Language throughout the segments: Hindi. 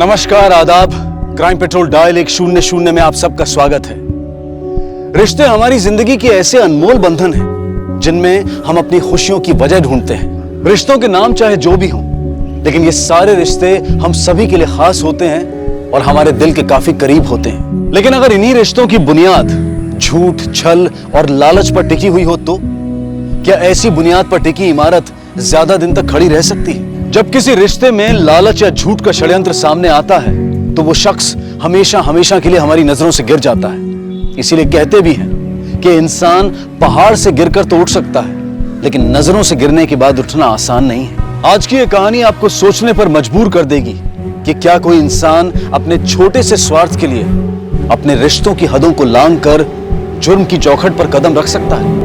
नमस्कार, आदाब। क्राइम पेट्रोल डायल 100 में आप सबका स्वागत है। रिश्ते हमारी जिंदगी के ऐसे अनमोल बंधन हैं जिनमें हम अपनी खुशियों की वजह ढूंढते हैं। रिश्तों के नाम चाहे जो भी हों, लेकिन ये सारे रिश्ते हम सभी के लिए खास होते हैं और हमारे दिल के काफी करीब होते हैं। लेकिन अगर इन्हीं रिश्तों की बुनियाद झूठ, छल और लालच पर टिकी हुई हो तो क्या ऐसी बुनियाद पर टिकी इमारत ज्यादा दिन तक खड़ी रह सकती है? जब किसी रिश्ते में लालच या झूठ का षड्यंत्र सामने आता है तो वो शख्स हमेशा हमेशा के लिए हमारी नजरों से गिर जाता है। इसीलिए कहते भी हैं कि इंसान पहाड़ से गिरकर तो उठ सकता है, लेकिन नजरों से गिरने के बाद उठना आसान नहीं है। आज की ये कहानी आपको सोचने पर मजबूर कर देगी कि क्या कोई इंसान अपने छोटे से स्वार्थ के लिए अपने रिश्तों की हदों को लांघकर जुर्म की चौखट पर कदम रख सकता है।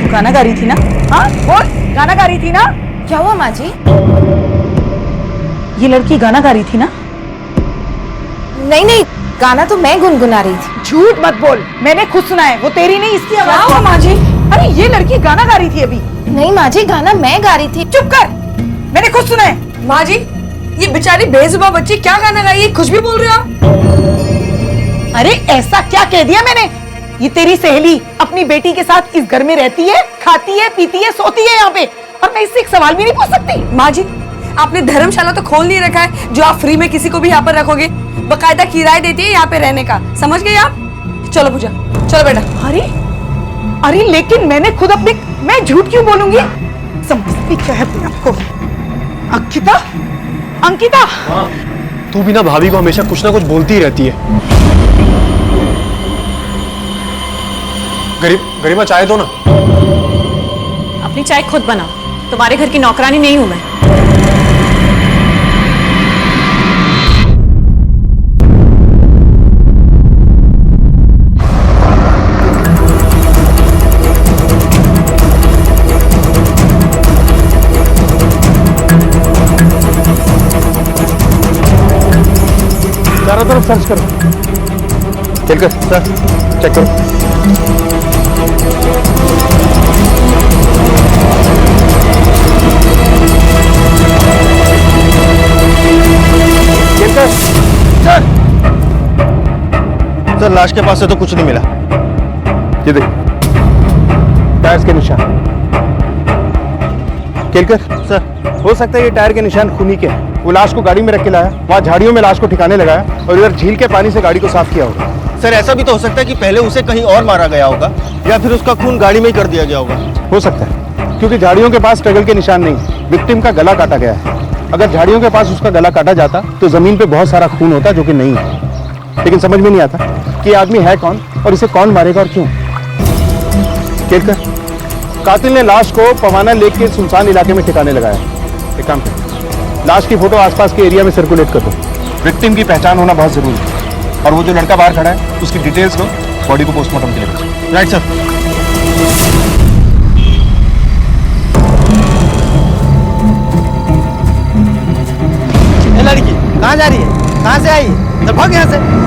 गाना गा रही थी ना? हाँ बोल, गाना गा रही थी ना? क्या हुआ माँ जी? ये लड़की गाना गा रही थी ना? नहीं नहीं, गाना तो मैं गुनगुना रही थी। झूठ मत बोल, मैंने खुद सुना है, वो तेरी नहीं इसकी आवाज। क्या हुआ माँ जी? अरे ये लड़की गाना गा रही थी अभी। नहीं माँ जी, गाना मैं गा रही थी। चुप कर, मैंने खुद सुना है। माँ जी, ये बेचारी बेजुबान बच्ची क्या गाना गाई है? कुछ भी बोल रहे हो आप? अरे ऐसा क्या कह दिया मैंने? ये तेरी सहेली अपनी बेटी के साथ इस घर में रहती है, खाती है, पीती है, सोती है यहाँ पे, और मैं इससे एक सवाल भी नहीं पूछ सकती? माँ जी, आपने धर्मशाला तो खोल नहीं रखा है जो आप फ्री में किसी को भी यहाँ पर रखोगे। बकायदा किराया देती है यहाँ पे रहने का, समझ गए आप? चलो पूजा, चलो बेटा। अरे अरे लेकिन मैंने खुद अपने, मैं झूठ क्यों बोलूंगी? समझती क्या है अपने आपको? अंकिता, अंकिता, तू भी ना भाभी को हमेशा कुछ ना कुछ बोलती ही रहती है। गरिमा चाय दो ना। अपनी चाय खुद बनाओ, तुम्हारे घर की नौकरानी नहीं हूं मैं। चारों तरफ सर्च करो। चल सर, चेक करो। सर, लाश के पास से तो कुछ नहीं मिला। ये देख, टायर्स के निशान। केलकर सर, हो सकता है ये टायर के निशान खूनी के हैं। वो लाश को गाड़ी में रख के लाया, वहाँ झाड़ियों में लाश को ठिकाने लगाया और इधर झील के पानी से गाड़ी को साफ किया होगा। सर ऐसा भी तो हो सकता है कि पहले उसे कहीं और मारा गया होगा या फिर उसका खून गाड़ी में ही कर दिया गया होगा। हो सकता है, क्योंकि झाड़ियों के पास स्ट्रगल के निशान नहीं है। विक्टिम का गला काटा गया है। अगर झाड़ियों के पास उसका गला काटा जाता तो जमीन पे बहुत सारा खून होता, जो कि नहीं है। लेकिन समझ में नहीं आता कि ये आदमी है कौन और इसे कौन मारेगा और क्यों। केलकर, कातिल ने लाश को पवाना लेक के सुनसान इलाके में ठिकाने लगाया। एक काम कर, लाश की फोटो आसपास के एरिया में सर्कुलेट कर दो। विक्टिम की पहचान होना बहुत जरूरी है। और वो जो लड़का बाहर खड़ा है उसकी डिटेल्स लो, बॉडी को पोस्टमार्टम के लिए भेजो। Right sir. ये लड़की कहाँ जा रही है? कहाँ से आई? तो भाग यहाँ से।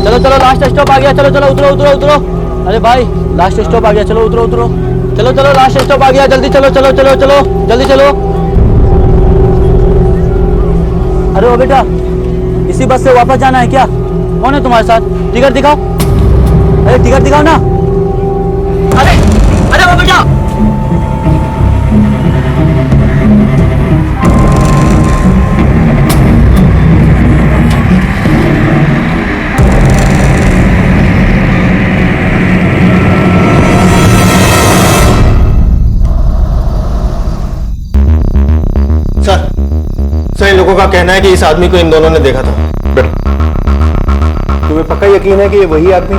चलो चलो, लास्ट स्टॉप आ गया। चलो चलो, उतरो उतरो उतरो। अरे भाई, लास्ट स्टॉप आ गया। चलो उतरो उतरो। चलो चलो, लास्ट स्टॉप आ गया। जल्दी चलो चलो चलो चलो, जल्दी चलो। अरे ओ बेटा, इसी बस से वापस जाना है क्या? कौन है तुम्हारे साथ? टिकट दिखाओ। अरे टिकट दिखाओ ना। अरे अरे ओ बेटा, लोगों का कहना है कि इस आदमी को इन दोनों ने देखा था। तुम्हें पक्का यकीन है कि ये वही आदमी?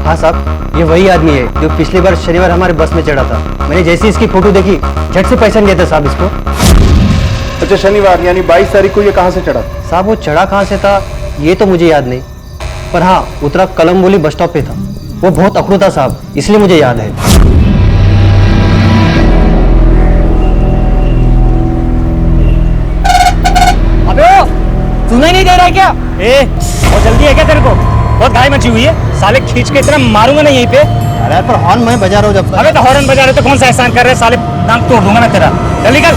हाँ साहब, ये वही आदमी है जो पिछली बार शनिवार हमारे बस में चढ़ा था। मैंने जैसे इसकी फोटो देखी झट से पहचान लिया था साहब इसको। अच्छा, शनिवार यानी 22 तारीख को ये कहाँ से चढ़ा? साहब वो चढ़ा कहाँ से था ये तो मुझे याद नहीं, पर हाँ उतरा कलमबोली बस स्टॉप पे था। वो बहुत अखड़ू था साहब, इसलिए मुझे याद है। अबे ओ, सुनाई नहीं दे रहा है क्या? बहुत जल्दी है क्या तेरे को? बहुत घाई मची हुई है, साले खींच के इतना मारूंगा ना यहीं पे। अरे पर हॉर्न मैं बजा रहा हूँ जब। अबे तो हॉर्न बजा रहे तो कौन सा एहसान कर रहे हैं साले, नाक तोड़ दूंगा मैं तेरा। जल्दी कर।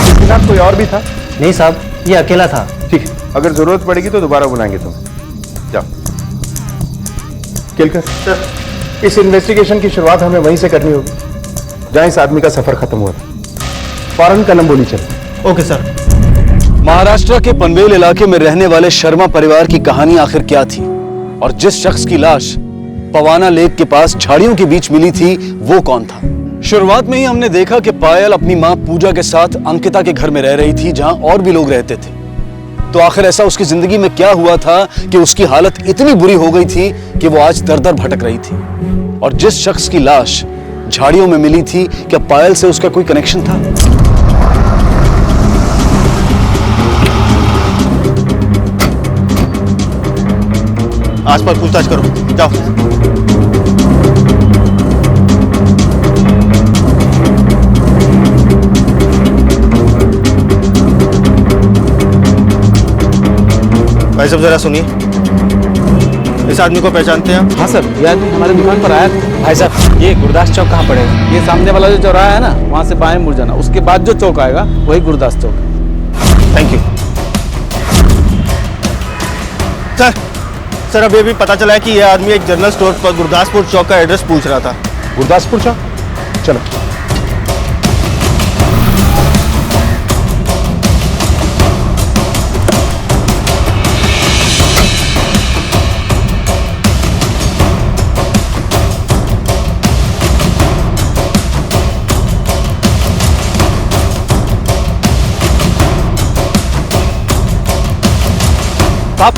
इसके साथ कोई और भी था? नहीं साहब, ये अकेला था। ठीक है, अगर जरूरत पड़ेगी तो दोबारा बुलाएंगे तुम। जाओ। केलकर सर, इस इन्वेस्टिगेशन की शुरुआत हमें वहीं से करनी होगी जहां इस आदमी का सफर खत्म हुआ था। फौरन कलमबोली चलो। Okay sir. महाराष्ट्र के पनवेल इलाके में रहने वाले शर्मा परिवार की कहानी आखिर क्या थी, और जिस शख्स की लाश पवाना लेक के पास झाड़ियों के बीच मिली थी वो कौन था? शुरुआत में ही हमने देखा कि पायल अपनी मां पूजा के साथ अंकिता के घर में रह रही थी जहां और भी लोग रहते थे। तो आखिर ऐसा उसकी जिंदगी में क्या हुआ था कि उसकी हालत इतनी बुरी हो गई थी कि वो आज दर दर भटक रही थी? और जिस शख्स की लाश झाड़ियों में मिली थी, क्या पायल से उसका कोई कनेक्शन था? आसपास पूछताछ करो, जाओ। भाई साहब जरा सुनिए, इस आदमी को पहचानते हैं आप? हाँ सर, ये आदमी हमारे दुकान पर आया था। भाई साहब, ये गुरदास चौक कहाँ पड़ेगा? ये सामने वाला जो चौराहा है ना, वहाँ से बाएं मुड़ जाना, उसके बाद जो चौक आएगा वही गुरदास चौक है। Thank you sir. सर अभी अभी पता चला है कि यह आदमी एक जनरल स्टोर पर गुरदासपुर चौक का एड्रेस पूछ रहा था। गुरदासपुर चौक? चलो। आप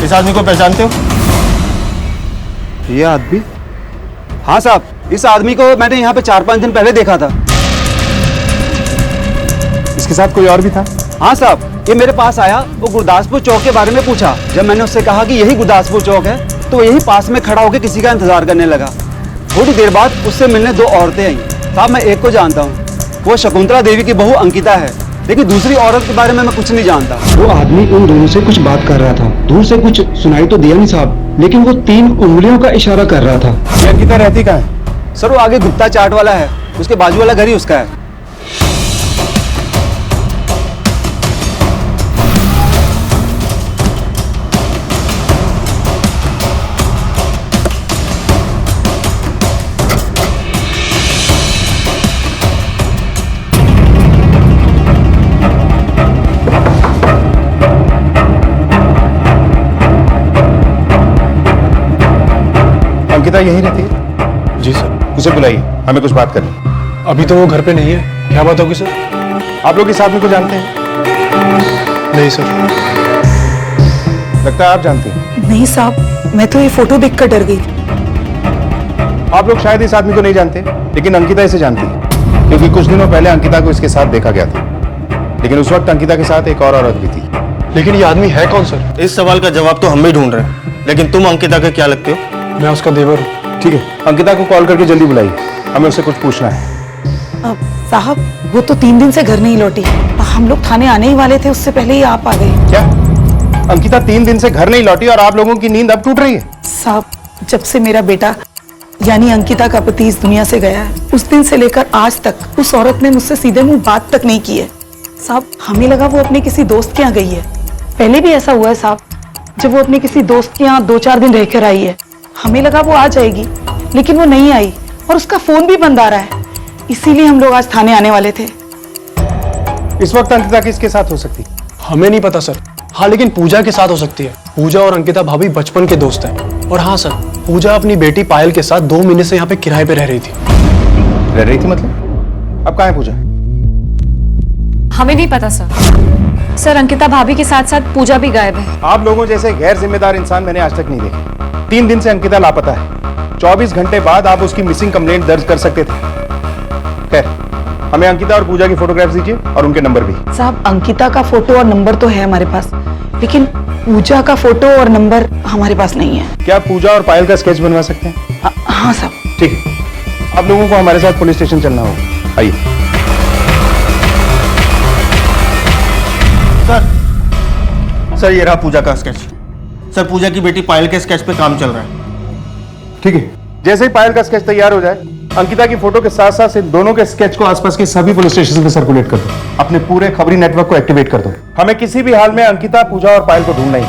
इस आदमी को पहचानते हो? ये आदमी? हाँ साहब, इस आदमी को मैंने यहाँ पे 4-5 दिन पहले देखा था। इसके साथ कोई और भी था? हाँ साहब, ये मेरे पास आया, वो गुरदासपुर चौक के बारे में पूछा। जब मैंने उससे कहा कि यही गुरदासपुर चौक है, तो वो यही पास में खड़ा होकर किसी का इंतजार करने लगा। थोड़ी देर बाद उससे मिलने 2 औरतें आई। साहब मैं एक को जानता हूँ, वो शकुंतला देवी की बहू अंकिता है, लेकिन दूसरी औरत के बारे में मैं कुछ नहीं जानता। वो आदमी उन दोनों से कुछ बात कर रहा था। दूर से कुछ सुनाई तो दिया नहीं साहब, लेकिन वो 3 उंगलियों का इशारा कर रहा था। ये अंकिता रहती कहाँ है? सर वो आगे गुप्ता चाट वाला है, उसके बाजू वाला घर ही उसका है। अंकिता यहीं रहती है? जी सर। उसे बुलाइए, हमें कुछ बात करनी। अभी तो वो घर पे नहीं है, क्या बात होगी सर? आप लोग इस आदमी को जानते हैं? नहीं सर। लगता है आप जानते हैं। नहीं साहब, मैं तो ये फोटो देखकर डर गई। आप लोग शायद इस आदमी को नहीं जानते, लेकिन अंकिता इसे जानती है, क्योंकि कुछ दिनों पहले अंकिता को इसके साथ देखा गया था। लेकिन उस वक्त अंकिता के साथ एक और औरत भी थी। लेकिन ये आदमी है कौन सर? इस सवाल का जवाब तो हम भी ढूंढ रहे हैं, लेकिन तुम अंकिता के क्या लगते हो? मैं उसका देवर हूँ। ठीक है, अंकिता को कॉल करके जल्दी बुलाइए, हमें उससे कुछ पूछना है। साहब वो तो 3 दिन से घर नहीं लौटी। हम लोग थाने आने ही वाले थे, उससे पहले ही आप आ गए। क्या अंकिता 3 दिन से घर नहीं लौटी और आप लोगों की नींद अब टूट रही है? साहब जब से मेरा बेटा यानी अंकिता का पति इस दुनिया से गया है, उस दिन से लेकर आज तक उस औरत ने मुझसे सीधे मुंह बात तक नहीं की है। साहब हमें लगा वो अपने किसी दोस्त के यहाँ गई है। पहले भी ऐसा हुआ है साहब, जब वो अपने किसी दोस्त के यहाँ 2-4 दिन रहकर आई है, हमें लगा वो आ जाएगी, लेकिन वो नहीं आई और उसका फोन भी बंद आ रहा है। इसीलिए हम लोग आज थाने आने वाले थे। इस वक्त अंकिता किसके साथ हो सकती? हमें नहीं पता सर। हाँ लेकिन पूजा के साथ हो सकती है। पूजा और अंकिता भाभी बचपन के दोस्त हैं। और हाँ सर, पूजा अपनी बेटी पायल के साथ 2 महीने से यहाँ पे किराए पे रह रही थी। रह रही थी मतलब? अब कहाँ है पूजा? हमें नहीं पता सर। सर अंकिता भाभी के साथ साथ पूजा भी गायब है। आप लोगों जैसे गैर जिम्मेदार इंसान मैंने आज तक नहीं देखे। 3 दिन से अंकिता लापता है। 24 घंटे बाद आप उसकी मिसिंग कंप्लेंट दर्ज कर सकते थे। खैर, हमें अंकिता और पूजा की फोटोग्राफ्स दीजिए और उनके नंबर भी। साहब अंकिता का फोटो और नंबर तो है हमारे पास, लेकिन पूजा का फोटो और नंबर हमारे पास नहीं है। क्या पूजा और पायल का स्केच बनवा सकते हैं? हाँ साहब। ठीक है, आप लोगों को हमारे साथ पुलिस स्टेशन चलना होगा। आइए। सर ये रहा पूजा का स्केच। सर पूजा की बेटी पायल के स्केच पे काम चल रहा है। ठीक है, जैसे ही पायल का स्केच तैयार हो जाए, अंकिता की फोटो के साथ साथ इन दोनों के स्केच को आसपास के सभी पुलिस स्टेशन पे सर्कुलेट कर दो। अपने पूरे खबरी नेटवर्क को एक्टिवेट कर दो। हमें किसी भी हाल में अंकिता, पूजा और पायल को ढूंढना ही।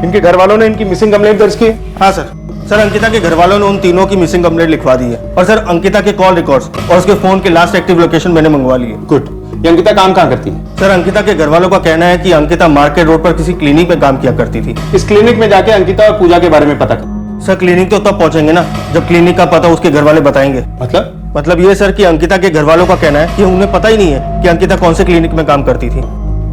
इनके घर वालों ने इनकी मिसिंग कंप्लेंट दर्ज की है? हाँ सर। सर अंकिता के घर वालों ने उन तीनों की मिसिंग कंप्लेंट लिखवा दी है। और सर अंकिता के कॉल रिकॉर्ड्स और उसके फोन के लास्ट एक्टिव लोकेशन मैंने मंगवा ली है। गुड। ये अंकिता काम कहाँ करती है? सर अंकिता के घर वालों का कहना है कि अंकिता मार्केट रोड पर किसी क्लिनिक में काम किया करती थी। इस क्लिनिक में जाके अंकिता और पूजा के बारे में पता कर। सर क्लिनिक तो तब पहुंचेंगे ना जब क्लिनिक का पता उसके घर वाले बताएंगे। मतलब ये सर कि अंकिता के घर वालों का कहना है कि उन्हें पता ही नहीं है कि अंकिता कौन से क्लिनिक में काम करती थी।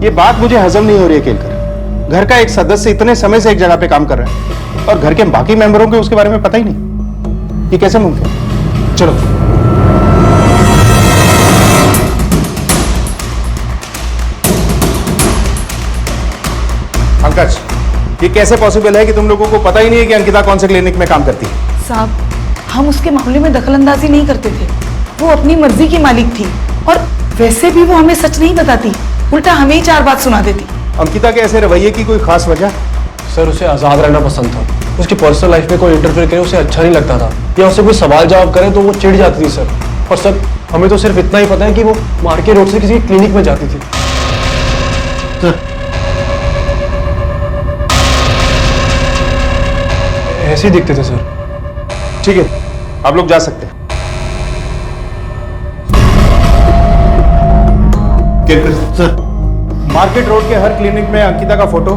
ये बात मुझे हजम नहीं हो रही है केलकर। घर का एक सदस्य इतने समय से एक जगह पे काम कर रहा है और घर के बाकी मेंबरों को उसके बारे में पता ही नहीं। ये कैसे मुमकिन है? चलो। पंकज, ये कैसे पॉसिबल है कि तुम लोगों को पता ही नहीं है कि अंकिता कौन से क्लिनिक में काम करती है? साहब हम उसके मामले में दखलंदाजी नहीं करते थे। वो अपनी मर्जी की मालिक थी और वैसे भी वो हमें सच नहीं बताती, उल्टा हमें ही 4 बात सुना देती। अंकिता के ऐसे रवैये की कोई खास वजह? सर उसे आज़ाद रहना पसंद था। उसकी पर्सनल लाइफ में कोई इंटरफेयर करे उसे अच्छा नहीं लगता था, या उससे कोई सवाल जवाब करे तो वो चिढ़ जाती थी सर। और सर हमें तो सिर्फ इतना ही पता है कि वो मार्केट रोड से किसी क्लिनिक में जाती थी। ऐसे ही दिखते थे सर। ठीक है, आप लोग जा सकते हैं। सर मार्केट रोड के हर क्लिनिक में अंकिता का फोटो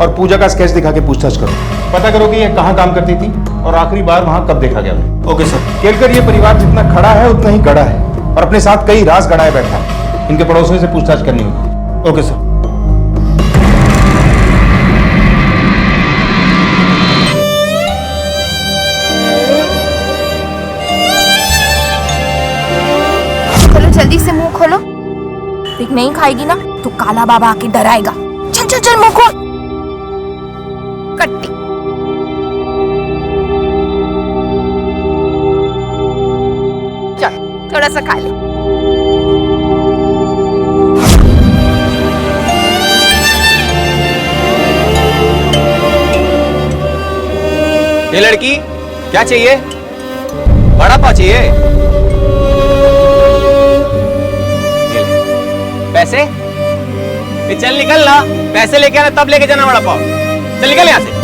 और पूजा का स्केच दिखा के पूछताछ करो। पता करो कि ये कहाँ काम करती थी और आखिरी बार वहां कब देखा गया। Okay sir. केलकर ये परिवार जितना खड़ा है उतना ही गड़ा है और अपने साथ कई राज गड़ाए बैठा है। इनके पड़ोसियों से पूछताछ करनी होगी। Okay sir. चलो जल्दी से मुंह खोलो। देख नहीं खाएगी ना तो काला बाबा आके डराएगा। चल चल चल मुंह खोल। कट्टी। चल थोड़ा सा खा ले। ये लड़की क्या चाहिए? बड़ा पाव चाहिए? पैसे? ये चल निकल ना, पैसे लेके आना तब लेके जाना बड़ा पाव। चल निकल यहाँ से।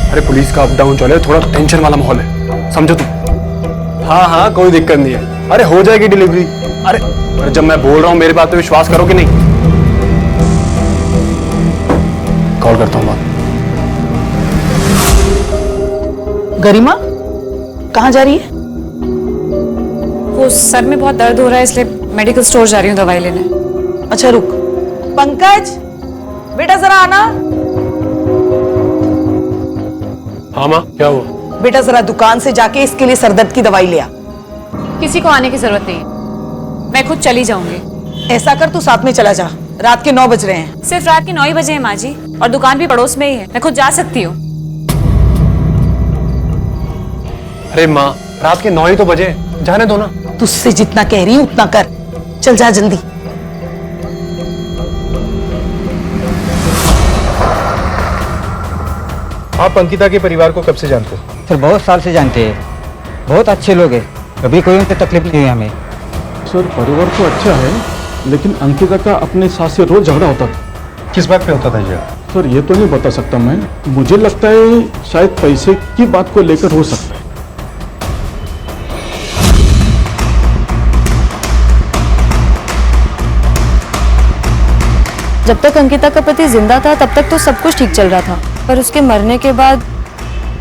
अरे पुलिस का अप डाउन चले, थोड़ा टेंशन वाला माहौल है, समझो तुम। हाँ हाँ कोई दिक्कत नहीं है, अरे हो जाएगी डिलीवरी। अरे जब मैं बोल रहा हूँ मेरी बात पे विश्वास करो कि नहीं। कॉल करता हूँ बात। गरिमा कहाँ जा रही है? वो सर में बहुत दर्द हो रहा है इसलिए मेडिकल स्टोर जा रही हूँ दवाई लेने। अच्छा रुक। पंकज बेटा जरा आना। हाँ माँ क्या हुआ? बेटा जरा दुकान से जाके इसके लिए सरदर्द की दवाई ले आ। किसी को आने की जरूरत नहीं है, मैं खुद चली जाऊंगी। ऐसा कर तू साथ में चला जा, रात के 9 बज रहे हैं। सिर्फ रात के 9 ही बजे हैं माँ जी, और दुकान भी पड़ोस में ही है, मैं खुद जा सकती हूँ। अरे माँ रात के 9 ही तो बजे, जाने दो ना। तुझसे जितना कह रही हूँ उतना कर, चल जा जल्दी। आप अंकिता के परिवार को कब से जानते हो? सर बहुत साल से जानते हैं, बहुत अच्छे लोग हैं, कभी कोई उनसे तकलीफ नहीं हुई हमें। सर परिवार तो अच्छा है, लेकिन अंकिता का अपने सास से रोज झगड़ा होता था। किस बात पे होता था झगड़ा? सर ये तो नहीं बता सकता मैं, मुझे लगता है शायद पैसे की बात को लेकर हो सकता है। जब तक अंकिता का पति जिंदा था तब तक तो सब कुछ ठीक चल रहा था, पर उसके मरने के बाद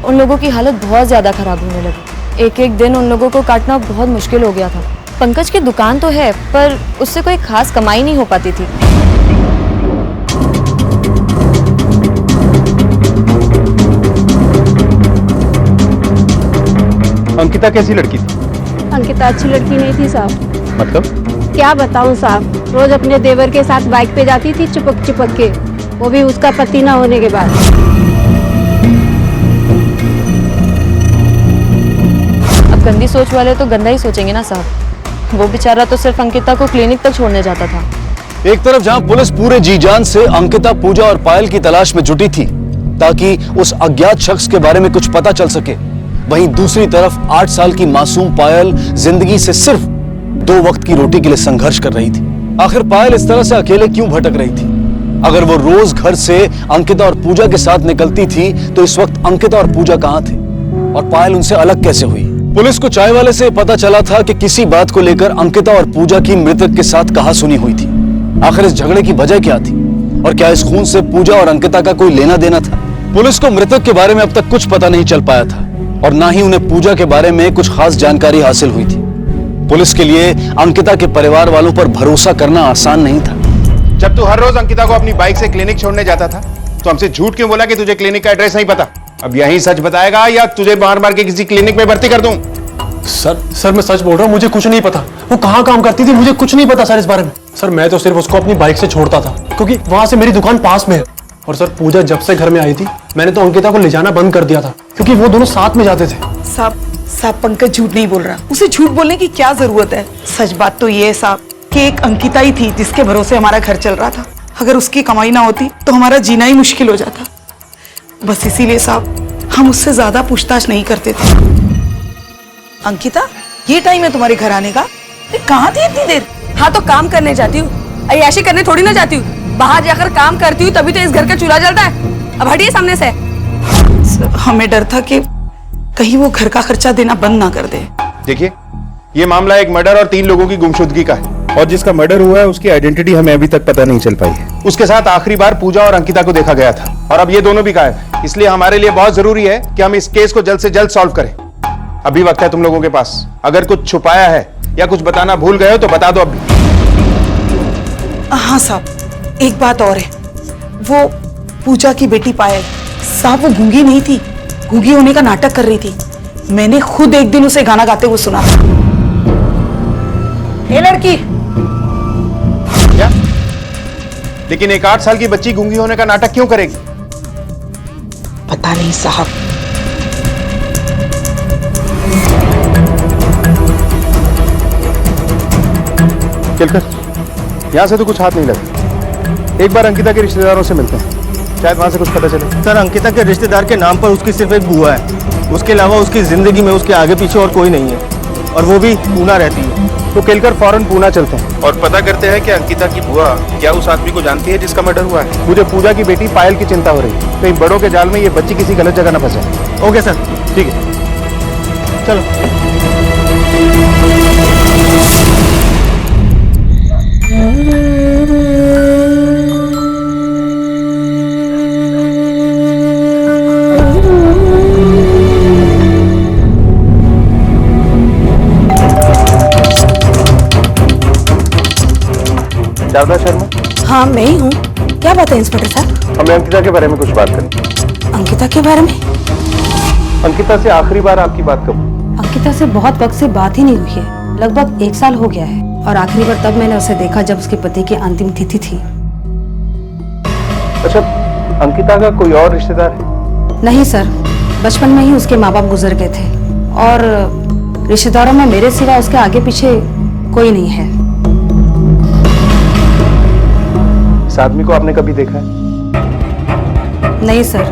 उन लोगों की हालत बहुत ज्यादा खराब होने लगी। एक एक दिन उन लोगों को काटना बहुत मुश्किल हो गया था। पंकज की दुकान तो है पर उससे कोई खास कमाई नहीं हो पाती थी। अंकिता कैसी लड़की थी? अंकिता अच्छी लड़की नहीं थी साहब। मतलब? क्या बताऊं साहब, रोज अपने देवर के साथ बाइक पे जाती थी चिपक चिपक के, वो भी उसका पति ना होने के बाद। अब गंदी सोच वाले तो गंदा ही सोचेंगे ना साहब। वो बेचारा तो सिर्फ अंकिता को क्लिनिक तक छोड़ने जाता था। एक तरफ जहां पुलिस पूरे जी जान से अंकिता, पूजा और पायल की तलाश में जुटी थी ताकि उस अज्ञात शख्स के बारे में कुछ पता चल सके, वहीं दूसरी तरफ 8 साल की मासूम पायल जिंदगी से सिर्फ 2 वक्त की रोटी के लिए संघर्ष कर रही थी। आखिर पायल इस तरह से अकेले क्यों भटक रही थी? अगर वो रोज घर से अंकिता और पूजा के साथ निकलती थी तो इस वक्त अंकिता और पूजा कहां थे और पायल उनसे अलग कैसे हुई? पुलिस को चाय वाले से पता चला था कि किसी बात को लेकर अंकिता और पूजा की मृतक के साथ कहासुनी हुई थी। आखिर इस झगड़े की वजह क्या थी और क्या इस खून से पूजा और अंकिता का कोई लेना देना था? पुलिस को मृतक के बारे में अब तक कुछ पता नहीं चल पाया था और ना ही उन्हें पूजा के बारे में कुछ खास जानकारी हासिल हुई थी। पुलिस के लिए अंकिता के परिवार वालों पर भरोसा करना आसान नहीं था। जब तू हर रोज अंकिता को अपनी बाइक से क्लिनिक छोड़ने जाता था तो हमसे झूठ क्यों बोला कि तुझे क्लिनिक का एड्रेस नहीं पता? अब यही सच बताएगा या तुझे मार मार के किसी क्लिनिक में भर्ती कर दूं? सर मैं सच बोल रहा हूँ, मुझे कुछ नहीं पता। वो कहाँ काम करती थी मुझे कुछ नहीं पता सर इस बारे में। सर मैं तो सिर्फ उसको अपनी बाइक से छोड़ता था क्योंकि वहां से मेरी दुकान पास में है। और सर पूजा जब से घर में आई थी मैंने तो अंकिता को ले जाना बंद कर दिया था क्योंकि वो दोनों साथ में जाते थे। साहब पंकज झूठ नहीं बोल रहा, उसे झूठ बोलने की क्या जरूरत है? सच बात तो ये है साहब कि एक अंकिता ही थी जिसके भरोसे हमारा घर चल रहा था। अगर उसकी कमाई ना होती तो हमारा जीना ही मुश्किल हो जाता। बस इसीलिए साहब हम उससे ज्यादा पूछताछ नहीं करते थे। अंकिता, ये टाइम है तुम्हारे घर आने का? कहाँ थी इतनी देर? हाँ तो काम करने जाती हूँ, ऐसे करने थोड़ी ना जाती हूँ। बाहर जाकर काम करती हूँ तभी तो इस घर का चूल्हा जलता है। अब हटिए सामने से। हमें डर था कि कहीं वो घर का खर्चा देना बंद ना कर दे। देखिए, ये मामला एक मर्डर और 3 लोगों की गुमशुदगी का है और जिसका मर्डर हुआ है उसकी आइडेंटिटी हमें अभी तक पता नहीं चल पाई है। उसके साथ आखिरी बार पूजा और अंकिता को देखा गया था और अब ये दोनों भी गायब हैं। इसलिए हमारे लिए बहुत जरूरी है कि हम इस केस को जल्द से जल्द सॉल्व करें। अभी वक्त है तुम लोगों के पास। अगर कुछ छुपाया है या कुछ बताना भूल गए हो तो बता दो अभी। हाँ साहब, एक बात और है, वो पूजा की बेटी पायल साहब वो गूंगी नहीं थी, गूंगी होने का नाटक कर रही थी। मैंने खुद एक दिन उसे गाना गाते हुए सुना था। ये लड़की क्या? लेकिन एक 8 साल की बच्ची गूंगी होने का नाटक क्यों करेगी? पता नहीं साहब। केलकर, यहां से तो कुछ हाथ नहीं लगा। एक बार अंकिता के रिश्तेदारों से मिलते हैं, शायद वहां से कुछ पता चले। सर अंकिता के रिश्तेदार के नाम पर उसकी सिर्फ एक बुआ है, उसके अलावा उसकी जिंदगी में उसके आगे पीछे और कोई नहीं है और वो भी पूना रहती है। तो केलकर फौरन पूना चलते हैं और पता करते हैं कि अंकिता की बुआ क्या उस आदमी को जानती है जिसका मर्डर हुआ है। मुझे पूजा की बेटी पायल की चिंता हो रही है, कहीं बड़ों के जाल में ये बच्ची किसी गलत जगह न फंसे। ओके सर, ठीक है, चलो। शारदा शर्मा? हाँ मैं ही हूँ। क्या बात है इंस्पेक्टर साहब? हमें अंकिता के बारे में कुछ बात करनी। अंकिता के बारे में? अंकिता से आखिरी बार आपकी बात कब? अंकिता से बहुत वक्त से बात ही नहीं हुई है, लगभग 1 साल हो गया है और आखिरी बार तब मैंने उसे देखा जब उसके पति की अंतिम तिथि थी। अच्छा, अंकिता का कोई और रिश्तेदार है? नहीं सर, बचपन में ही उसके माँ बाप गुजर गए थे और रिश्तेदारों में मेरे सिवा उसके आगे पीछे कोई नहीं है। इस आदमी को आपने कभी देखा है? नहीं सर,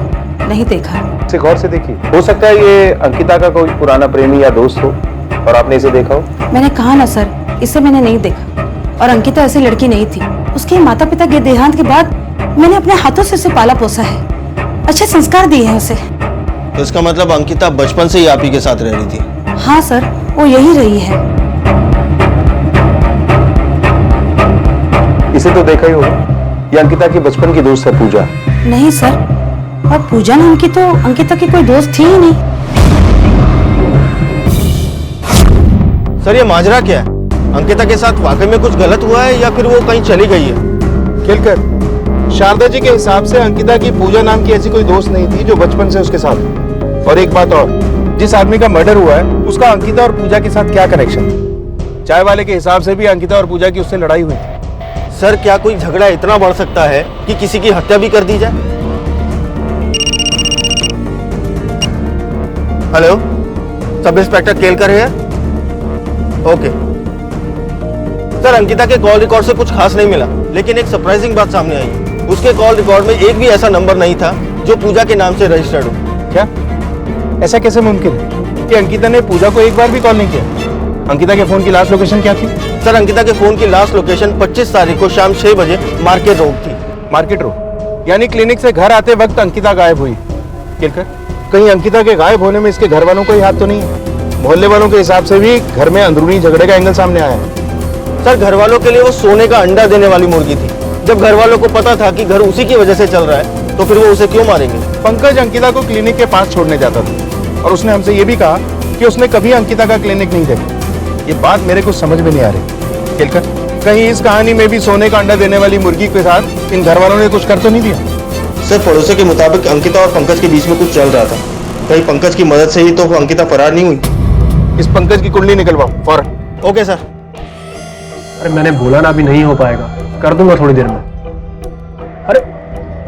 नहीं देखा। इसे गौर से देखिए, हो सकता है ये अंकिता का कोई पुराना प्रेमी या दोस्त हो और आपने इसे देखा हो। मैंने कहा ना सर, इसे मैंने नहीं देखा और अंकिता ऐसी लड़की नहीं थी। उसके माता पिता के देहांत के बाद मैंने अपने हाथों से उसे पाला पोसा है, अच्छे संस्कार दिए हैं उसे। तो इसका मतलब अंकिता बचपन से ही आप ही के साथ रह रही थी? हाँ सर, वो यही रही है। इसे तो देखा ही होगा, ये अंकिता की बचपन की दोस्त है पूजा। नहीं सर, और पूजा नाम की तो अंकिता की कोई दोस्त थी ही नहीं। सर ये माजरा क्या है? अंकिता के साथ वाकई में कुछ गलत हुआ है या फिर वो कहीं चली गई है? खेलकर शारदा जी के हिसाब से अंकिता की पूजा नाम की ऐसी कोई दोस्त नहीं थी जो बचपन से उसके साथ है। और एक बात और, जिस आदमी का मर्डर हुआ है उसका अंकिता और पूजा के साथ क्या कनेक्शन? चाय वाले के हिसाब से भी अंकिता और पूजा की उससे लड़ाई हुई थी। सर क्या कोई झगड़ा इतना बढ़ सकता है कि किसी की हत्या भी कर दी जाए? हेलो, सब इंस्पेक्टर केलकर है? ओके सर, अंकिता के कॉल रिकॉर्ड से कुछ खास नहीं मिला, लेकिन एक सरप्राइजिंग बात सामने आई। उसके कॉल रिकॉर्ड में एक भी ऐसा नंबर नहीं था जो पूजा के नाम से रजिस्टर्ड हो। क्या? ऐसा कैसे मुमकिन है कि अंकिता ने पूजा को एक बार भी कॉल नहीं किया? अंकिता के फोन की लास्ट लोकेशन क्या थी? सर अंकिता के फोन की लास्ट लोकेशन 25 तारीख को शाम 6 बजे मार्केट रोड थी। मार्केट रोड यानी क्लिनिक से घर आते वक्त अंकिता गायब हुई। केलकर, कहीं अंकिता के गायब होने में इसके घर वालों को ही हाथ तो नहीं है? मोहल्ले वालों के हिसाब से भी घर में अंदरूनी झगड़े का एंगल सामने आया है। सर घर वालों के लिए वो सोने का अंडा देने वाली मुर्गी थी। जब घर वालों को पता था कि घर उसी की वजह से चल रहा है तो फिर वो उसे क्यों मारेंगे? पंकज अंकिता को क्लिनिक के पास छोड़ने जाता था और उसने हमसे ये भी कहा कि उसने कभी अंकिता का क्लिनिक नहीं देखा। ये बात मेरे को समझ में नहीं आ रही। केलकर, कहीं इस कहानी में भी सोने का अंडा देने वाली मुर्गी के साथ इन घर वालों ने कुछ कर तो नहीं दिया? सर पड़ोसी के मुताबिक अंकिता और पंकज के बीच में कुछ चल रहा था। कहीं पंकज की मदद से ही तो अंकिता फरार नहीं हुई। इस पंकज की कुंडली निकलवाओ फौरन। Okay sir. अरे मैंने बोला ना अभी नहीं हो पाएगा, कर दूंगा थोड़ी देर में। अरे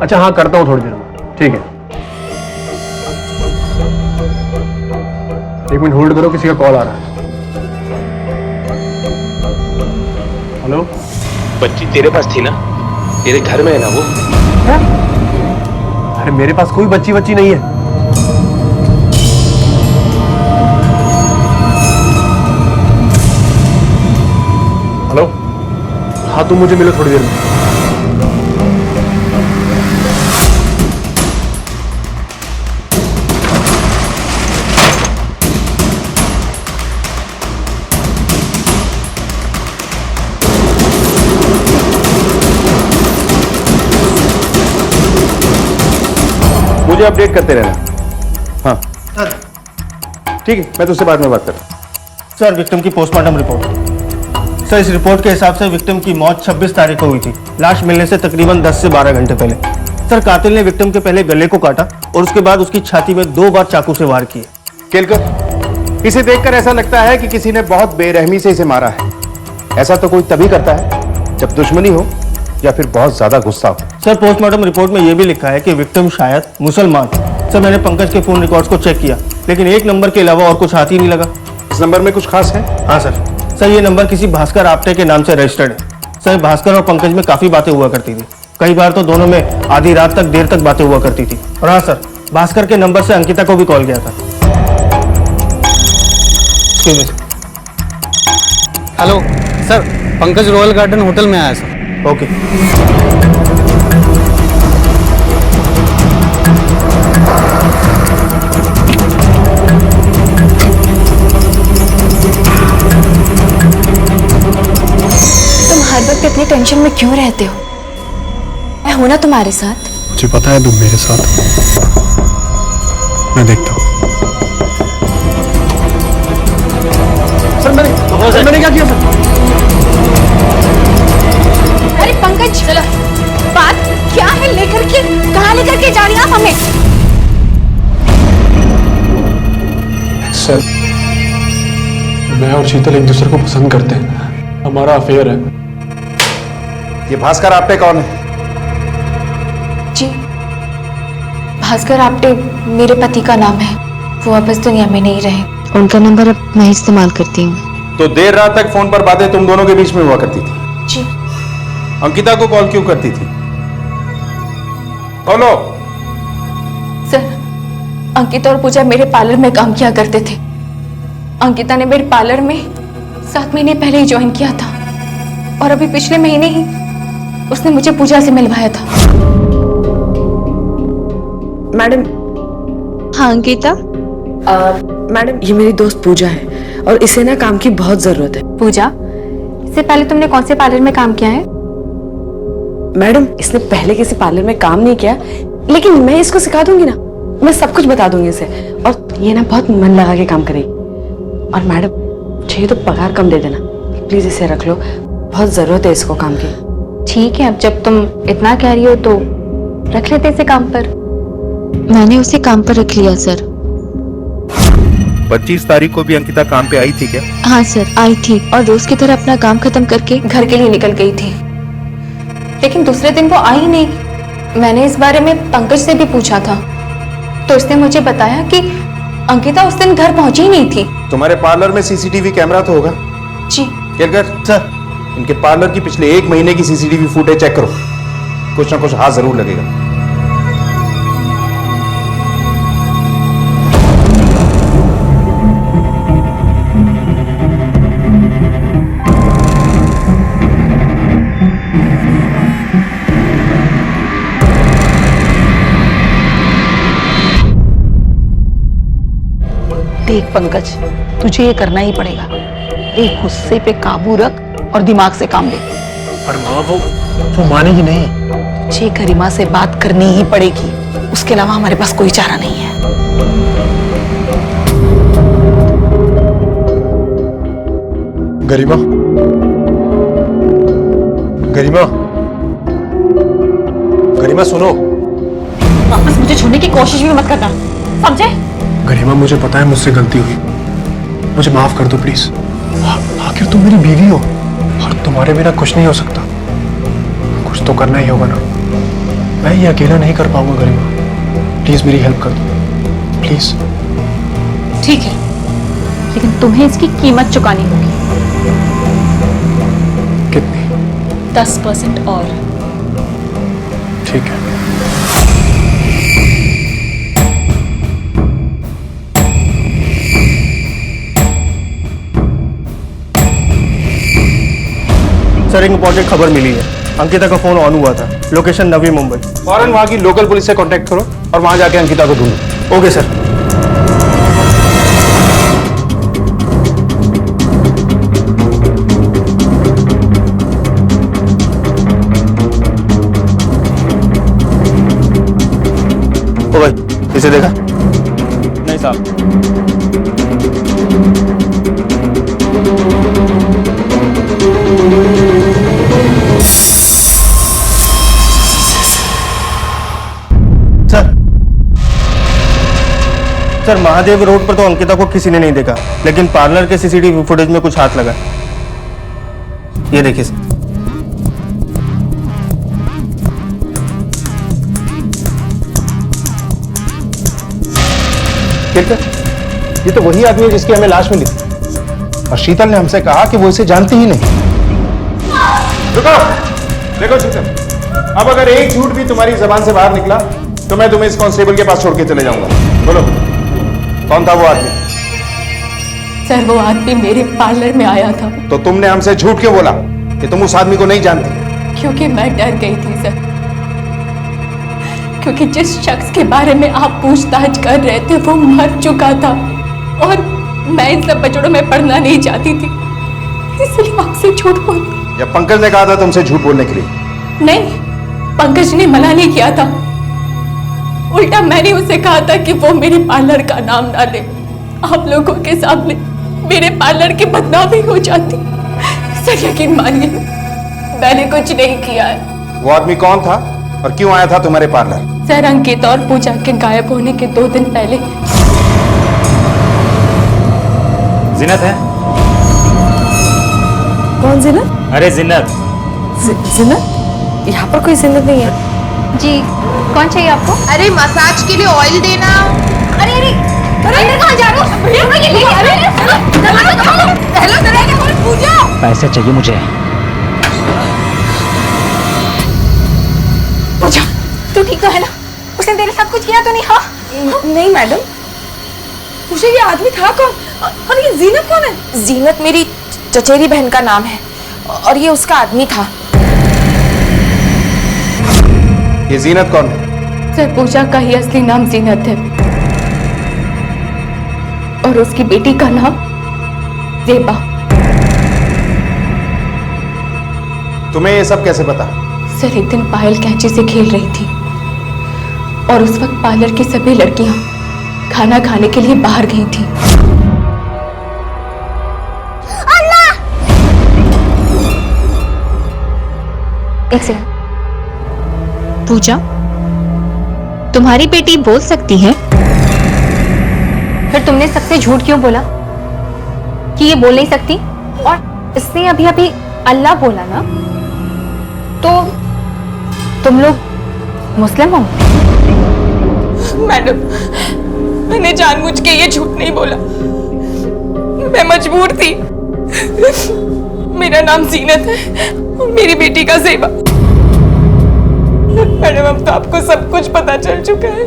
अच्छा हाँ करता हूँ थोड़ी देर में, ठीक है। 1 मिनट होल्ड करो, किसी का कॉल आ रहा है। हेलो, बच्ची तेरे पास थी ना? तेरे घर में है ना वो? क्या? अरे मेरे पास कोई बच्ची नहीं है। हेलो, हाँ तुम मुझे मिलो थोड़ी देर में। मुझे अपडेट करते रहना। हाँ ठीक है, मैं तुझसे बाद में बात करता। सर विक्टिम की पोस्टमार्टम रिपोर्ट। सर इस रिपोर्ट के हिसाब से विक्टिम की मौत 26 तारीख को हुई थी, लाश मिलने से तकरीबन 10 से 12 घंटे पहले। सर कातिल ने विक्टिम के पहले गले को काटा और उसके बाद उसकी छाती में 2 बार चाकू से वार किए। केलकर, इसे देखकर ऐसा लगता है कि किसी ने बहुत बेरहमी से इसे मारा है। ऐसा तो कोई तभी करता है जब दुश्मनी हो या फिर बहुत ज्यादा गुस्सा हो। सर पोस्टमार्टम रिपोर्ट में यह भी लिखा है कि विक्टिम शायद मुसलमान। सर मैंने पंकज के फोन रिकॉर्ड्स को चेक किया, लेकिन एक नंबर के अलावा और कुछ हाथ ही नहीं लगा। इस नंबर में कुछ खास है? हाँ सर ये नंबर किसी भास्कर आपटे के नाम से रजिस्टर्ड है। सर भास्कर और पंकज में काफी बातें हुआ करती थी, कई बार तो दोनों में आधी रात तक देर तक बातें हुआ करती थी। और हाँ सर, भास्कर के नंबर से अंकिता को भी कॉल किया था। Hello sir, Pankaj royal garden hotel में आया सर। ओके। तुम हर वक्त इतनी टेंशन में क्यों रहते हो? मैं हूं ना तुम्हारे साथ। मुझे पता है तुम मेरे साथ, मैं देखता हूँ। सर मैंने क्या किया सर? अरे पंकज, चलो बात क्या है? लेकर के कहाँ लेकर के जा रही आप हमें? सर मैं और शीतल एक दूसरे को पसंद करते हैं, हमारा अफेयर है। ये भास्कर आपटे कौन है? जी, भास्कर आपटे मेरे पति का नाम है, वो अब इस दुनिया में नहीं रहे। उनका नंबर अब मैं इस्तेमाल करती हूँ। तो देर रात तक फोन पर बातें तुम दोनों के बीच में हुआ करती थी? जी। अंकिता को कॉल क्यों करती थी? बोलो। सर अंकिता और पूजा मेरे पार्लर में काम किया करते थे। अंकिता ने मेरे पार्लर में 7 महीने पहले ही ज्वाइन किया था और अभी पिछले महीने ही उसने मुझे पूजा से मिलवाया था। मैडम। हाँ अंकिता। मैडम ये मेरी दोस्त पूजा है और इसे ना काम की बहुत जरूरत है। पूजा, इससे पहले तुमने कौन से पार्लर में काम किया है? मैडम इसने पहले किसी पार्लर में काम नहीं किया, लेकिन मैं इसको सिखा दूंगी ना, मैं सब कुछ बता दूंगी इसे, और ये ना बहुत मन लगा के काम करेगी। और मैडम चाहिए तो पगार कम दे देना, प्लीज इसे रख लो, बहुत जरूरत है इसको काम की। ठीक है, अब जब तुम इतना कह रही हो तो रख लेते इसे काम पर। मैंने उसे काम पर रख लिया सर। 25 तारीख को भी अंकिता काम पे आई थी क्या? हाँ सर, आई थी और रोज की तरह अपना काम खत्म करके घर के लिए निकल गई थी, लेकिन दूसरे दिन वो आई नहीं। मैंने इस बारे में पंकज से भी पूछा था तो उसने मुझे बताया कि अंकिता उस दिन घर पहुंची ही नहीं थी। तुम्हारे पार्लर में सीसीटीवी कैमरा तो होगा? जी। केलकर सर, इनके पार्लर की पिछले 1 महीने की सीसीटीवी फुटेज चेक करो, कुछ ना कुछ हाथ जरूर लगेगा। देख पंकज, तुझे ये करना ही पड़ेगा। एक गुस्से पे काबू रख और दिमाग से काम ले। पर माँ वो मानेगी नहीं। तुझे गरिमा से बात करनी ही पड़ेगी, उसके अलावा हमारे पास कोई चारा नहीं है। गरिमा, गरिमा, गरिमा सुनो। वापस मुझे छूने की कोशिश भी मत करना, समझे? गरिमा मुझे पता है मुझसे गलती हुई, मुझे माफ कर दो प्लीज। आखिर तुम मेरी बीवी हो और तुम्हारे बिना कुछ नहीं हो सकता। कुछ तो करना ही होगा ना, मैं ये अकेला नहीं कर पाऊंगा। गरिमा प्लीज मेरी हेल्प कर दो प्लीज। ठीक है, लेकिन तुम्हें इसकी कीमत चुकानी होगी। कितनी? 10% और। ठीक है। सर एक इंपॉर्टेंट खबर मिली है, अंकिता का फोन ऑन हुआ था, लोकेशन नवी मुंबई। फौरन वहां की लोकल पुलिस से कांटेक्ट करो और वहां जाके अंकिता को ढूंढो। Okay sir. ओ भाई, इसे देखा? नहीं साहब। सर महादेव रोड पर तो अंकिता को किसी ने नहीं देखा, लेकिन पार्लर के सीसीटीवी फुटेज में कुछ हाथ लगा। ये देखिए सर। ये तो वही आदमी है जिसकी हमें लाश मिली थी, और शीतल ने हमसे कहा कि वो इसे जानती ही नहीं। रुको, देखो शीतल, अब अगर एक झूठ भी तुम्हारी जबान से बाहर निकला तो मैं तुम्हें इस कांस्टेबल के पास छोड़ के चले जाऊंगा। बोलो, कौन था वो आदमी? सर वो आदमी मेरे पार्लर में आया था। तो तुमने हमसे झूठ क्यों बोला कि तुम उस आदमी को नहीं जानती? क्योंकि मैं डर गई थी सर, क्योंकि जिस शख्स के बारे में आप पूछताछ कर रहे थे वो मर चुका था और मैं इन सब बचड़ों में पड़ना नहीं चाहती थी, इसलिए आपसे झूठ बोल। या पंकज ने कहा था तुमसे झूठ बोलने के लिए? नहीं, पंकज ने मना नहीं किया था, उल्टा मैंने उसे कहा था कि वो मेरे पार्लर का नाम ना ले, आप लोगों के सामने मेरे पार्लर की बदनामी हो जाती। सर यकीन मानिए मैंने कुछ नहीं किया है। वो आदमी कौन था और क्यों आया था तुम्हारे पार्लर? सर अंकिता और पूजा के गायब होने के 2 दिन पहले। जिन्नत है? कौन जिन्नत? अरे जिन्नत। जिन्नत? यहाँ पर कोई जिन्नत नहीं है। जी, कौन चाहिए आपको? अरे मसाज के लिए ऑयल देना। अरे अरे अंदर कहाँ जा रहे हो? हेलो दरवाजा खोलो, पूजा। पैसे चाहिए मुझे। पूजा, तू ठीक तो है ना? उसने तेरे साथ कुछ किया तो नहीं? हाँ? नहीं मैडम। पूछे ये आदमी था कौन? और ये जीनत कौन है? जीनत मेरी चचेरी बहन का नाम है और ये उसका आदमी था। ये जीनत कौन है? सर, पूजा का ही असली नाम जीनत है और उसकी बेटी का नाम ज़ेबा। तुम्हें ये सब कैसे पता? सर, एक दिन पायल कैंची से खेल रही थी और उस वक्त पार्लर की सभी लड़कियां खाना खाने के लिए बाहर गई थी। एक सेकंड। पूजा, तुम्हारी बेटी बोल सकती है? फिर तुमने सबसे झूठ क्यों बोला कि ये बोल नहीं सकती? और इसने अभी अभी अल्लाह बोला ना, तो तुम लोग मुस्लिम हो? मैडम, मैंने जानबूझ के ये झूठ नहीं बोला, मैं मजबूर थी। मेरा नाम जीनत है और मेरी बेटी का ज़ेबा। मैडम, अब तो आपको सब कुछ पता चल चुका है,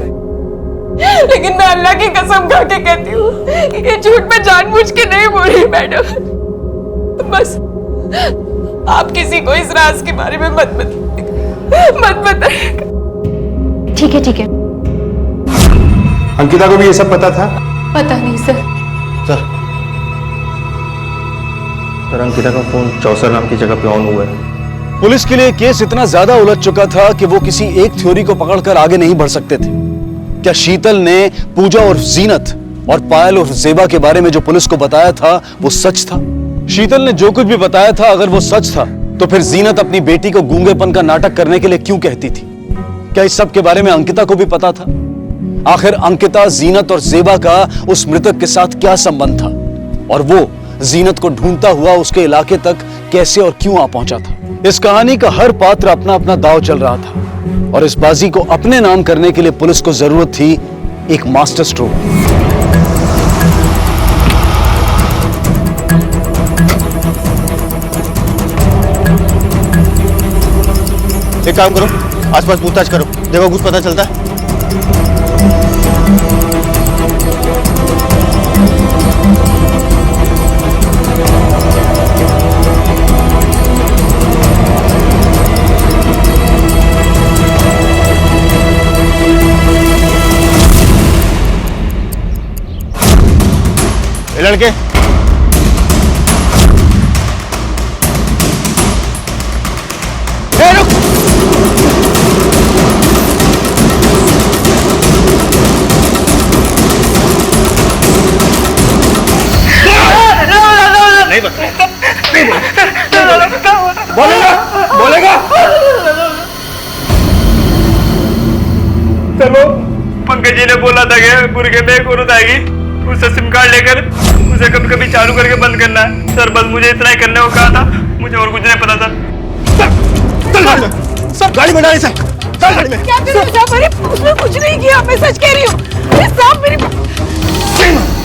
लेकिन मैं अल्लाह की कसम खा के कहती हूँ, ये झूठ मैं जानबूझ के नहीं बोल रही मैडम। बस आप किसी को इस राज के बारे में मत बताइएगा। ठीक है, ठीक है। अंकिता को भी ये सब पता था? पता नहीं सर। सर, अंकिता का फोन चौसर नाम की जगह पे ऑन हुआ है। पुलिस के लिए केस इतना ज्यादा उलझ चुका था कि वो किसी एक थ्योरी को पकड़कर आगे नहीं बढ़ सकते थे। क्या शीतल ने पूजा और जीनत और पायल और ज़ेबा के बारे में जो पुलिस को बताया था वो सच था? शीतल ने जो कुछ भी बताया था, अगर वो सच था तो फिर जीनत अपनी बेटी को गूंगेपन का नाटक करने के लिए क्यों कहती थी? क्या इस सब के बारे में अंकिता को भी पता था? आखिर अंकिता, जीनत और ज़ेबा का उस मृतक के साथ क्या संबंध था और वो जीनत को ढूंढता हुआ उसके इलाके तक कैसे और क्यों आ पहुंचा था? इस कहानी का हर पात्र अपना अपना दांव चल रहा था और इस बाजी को अपने नाम करने के लिए पुलिस को जरूरत थी एक मास्टर स्ट्रोक। एक काम करो, आसपास पूछताछ करो, देखो कुछ पता चलता है। ये लड़के रुक। नहीं बोलेगा। चलो, पंकज जी ने बोला था कि मुर्गे में एक औरत आएगी, उससे सिम कार्ड लेकर उसे कभी कभी चालू करके बंद करना है। सर, बस मुझे इतना ही करने को कहा था, मुझे और कुछ नहीं पता सर। सब गाड़ी में डाली सर, चल गाड़ी में। क्या करूं? उसने कुछ नहीं किया, मैं सच कह रही हूँ। मेरी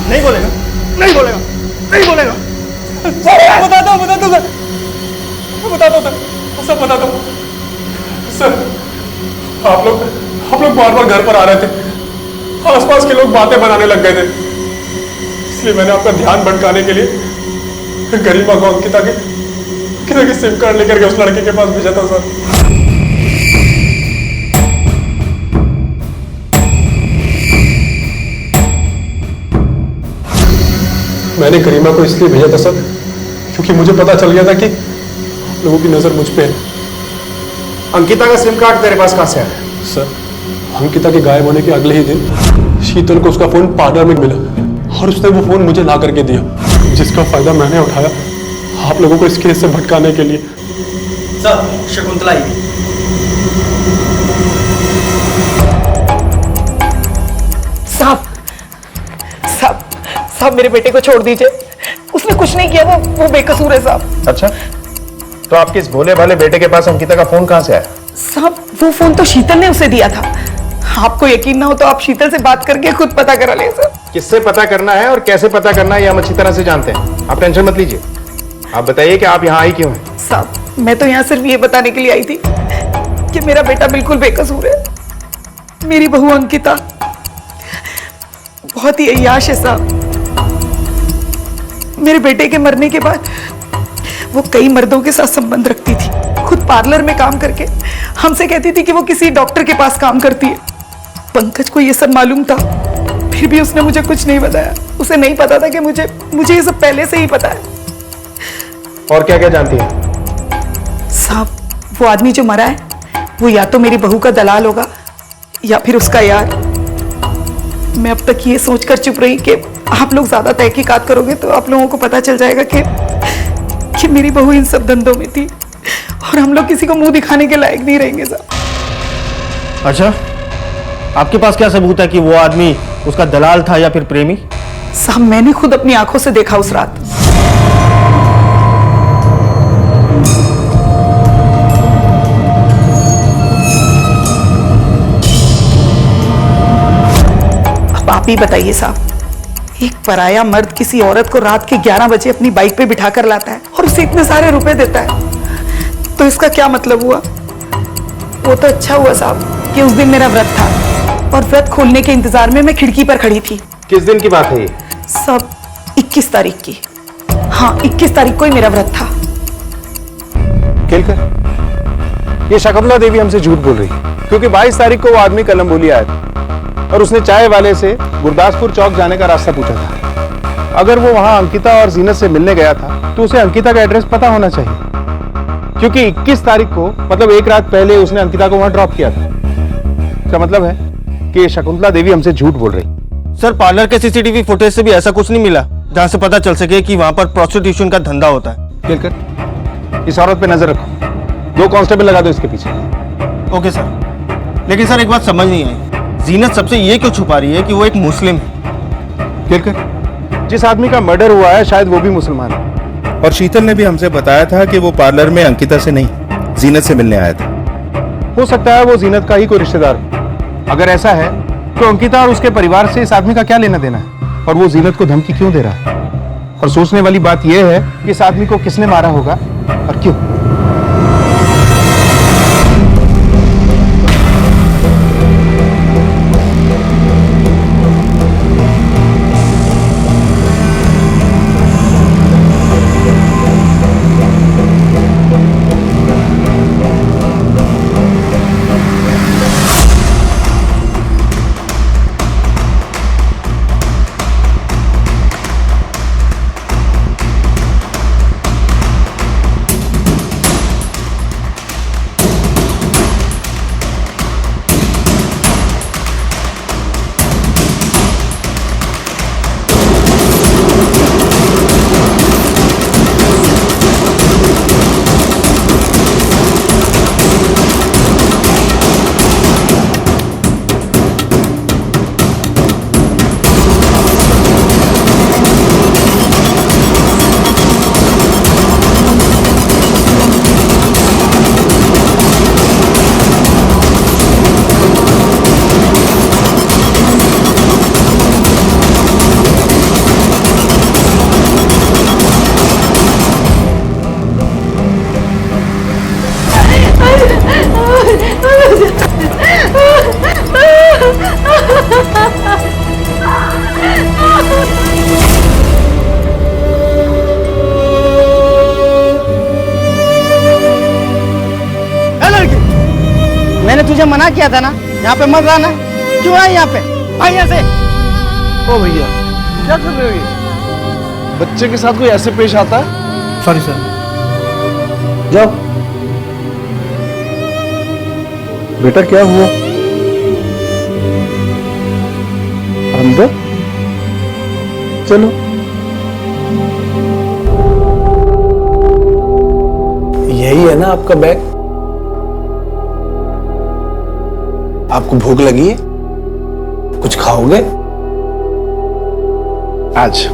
नहीं बोलेगा, नहीं बोलेगा, नहीं बोलेगा। बताता हूँ सर, मैं बताता हूँ सर, सब बताता हूँ सर। आप लोग बार बार घर पर आ रहे थे, आसपास के लोग बातें बनाने लग गए थे, इसलिए मैंने आपका ध्यान भटकाने के लिए गरिमा को अंकिता की सिम कार्ड लेकर के उस लड़के के पास भेजा था सर। मैंने गरिमा को इसलिए भेजा था सर क्योंकि मुझे पता चल गया था कि लोगों की नजर मुझ पे है। अंकिता का सिम कार्ड तेरे पास कहां से आया? सर, अंकिता के गायब होने के अगले ही दिन शीतल को उसका फोन पार्लर में मिला और उसने वो फोन मुझे ला करके दिया, जिसका फायदा मैंने उठाया आप लोगों को इस केस से भटकाने के लिए। सर, शकुंतला साहब, मेरे बेटे को छोड़ दीजिए, उसने कुछ नहीं किया, वो बेकसूर है साहब। अच्छा, तो आपके इस भोले भाले बेटे के पास अंकिता का फोन कहां से आया? साहब, वो फोन तो शीतल ने उसे दिया था। आपको यकीन ना हो तो आप शीतल से बात करके खुद पता करा ले सर। किससे पता करना है और कैसे पता करना है ये हम अच्छी तरह से जानते हैं, आप टेंशन मत लीजिए। आप बताइए कि आप यहाँ आई क्यों हैं? साहब, मैं तो यहाँ सिर्फ ये बताने के लिए आई थी कि मेरा बेटा बिल्कुल बेकसूर है। मेरी बहू अंकिता बहुत ही अय्याश है साहब। मेरे बेटे के मरने के बाद वो कई मर्दों के साथ संबंध रखती थी, खुद पार्लर में काम करके हमसे कहती थी कि वो किसी डॉक्टर के पास काम करती है। पंकज को ये सब मालूम था, फिर भी उसने मुझे कुछ नहीं बताया। उसे नहीं पता था कि मुझे ये सब पहले से ही पता है। और क्या क्या जानती है? साहब, वो आदमी जो मरा है वो या तो मेरी बहू का दलाल होगा या फिर उसका यार। मैं अब तक ये सोचकर चुप रही कि आप लोग ज्यादा तहकीकात करोगे तो आप लोगों को पता चल जाएगा कि मेरी बहू इन सब धंधों में थी और हम लोग किसी को मुंह दिखाने के लायक नहीं रहेंगे साहब। अच्छा, आपके पास क्या सबूत है कि वो आदमी उसका दलाल था या फिर प्रेमी? साहब, मैंने खुद अपनी आंखों से देखा उस रात। अब आप ही बताइए साहब, एक पराया मर्द किसी औरत को रात के 11 बजे अपनी बाइक पे बिठा कर लाता है और उसे इतने सारे रुपए देता है, तो इसका क्या मतलब हुआ? वो तो अच्छा हुआ साहब कि उस दिन मेरा व्रत था और व्रत खोलने के इंतजार में मैं खिड़की पर खड़ी थी। किस दिन की बात है ये? सब 21 तारीख की। हाँ, 21 तारीख को ही मेरा व्रत था। केलकर, ये शकुंतला देवी हमसे झूठ बोल रही है, क्योंकि 22 तारीख को वो आदमी कलम्बोली आया था और उसने चाय वाले से गुरदासपुर चौक जाने का रास्ता पूछा था। अगर वो वहां अंकिता और जीनत से मिलने गया था तो उसे अंकिता का एड्रेस पता होना चाहिए, क्योंकि 21 तारीख को मतलब एक रात पहले उसने अंकिता को वहां ड्रॉप किया था। इसका मतलब है कि शकुंतला देवी हमसे झूठ बोल रही। सर, पार्लर के सीसीटीवी फुटेज से भी ऐसा कुछ नहीं मिला जहां से पता चल सके कि वहां पर प्रोस्टिट्यूशन का धंधा होता है। केलकर, इस औरत पे नजर रखो, 2 कांस्टेबल लगा दो इसके पीछे। Okay sir. लेकिन सर, एक बात समझ नहीं आई, जीनत सबसे ये क्यों छुपा रही है कि वो एक मुस्लिम है? केलकर, जिस आदमी का मर्डर हुआ है शायद वो भी मुसलमान है। और शीतल ने भी हमसे बताया था कि वो पार्लर में अंकिता से नहीं, जीनत से मिलने आया था। हो सकता है वो जीनत का ही कोई रिश्तेदार हो। अगर ऐसा है तो अंकिता और उसके परिवार से इस आदमी का क्या लेना देना है, और वो जीनत को धमकी क्यों दे रहा है? और सोचने वाली बात यह है कि इस आदमी को किसने मारा होगा और क्यों। मैंने तुझे मना किया था ना, यहाँ पे मत आना। क्यों आए यहाँ पे? भाई यहाँ से। ओ भैया, क्या कर रहे हो ये? बच्चे के साथ कोई ऐसे पेश आता है? Sorry sir. जाओ। बेटा क्या हुआ? अंदर चलो। यही है ना आपका बैग? आपको भूख लगी है? कुछ खाओगे? आज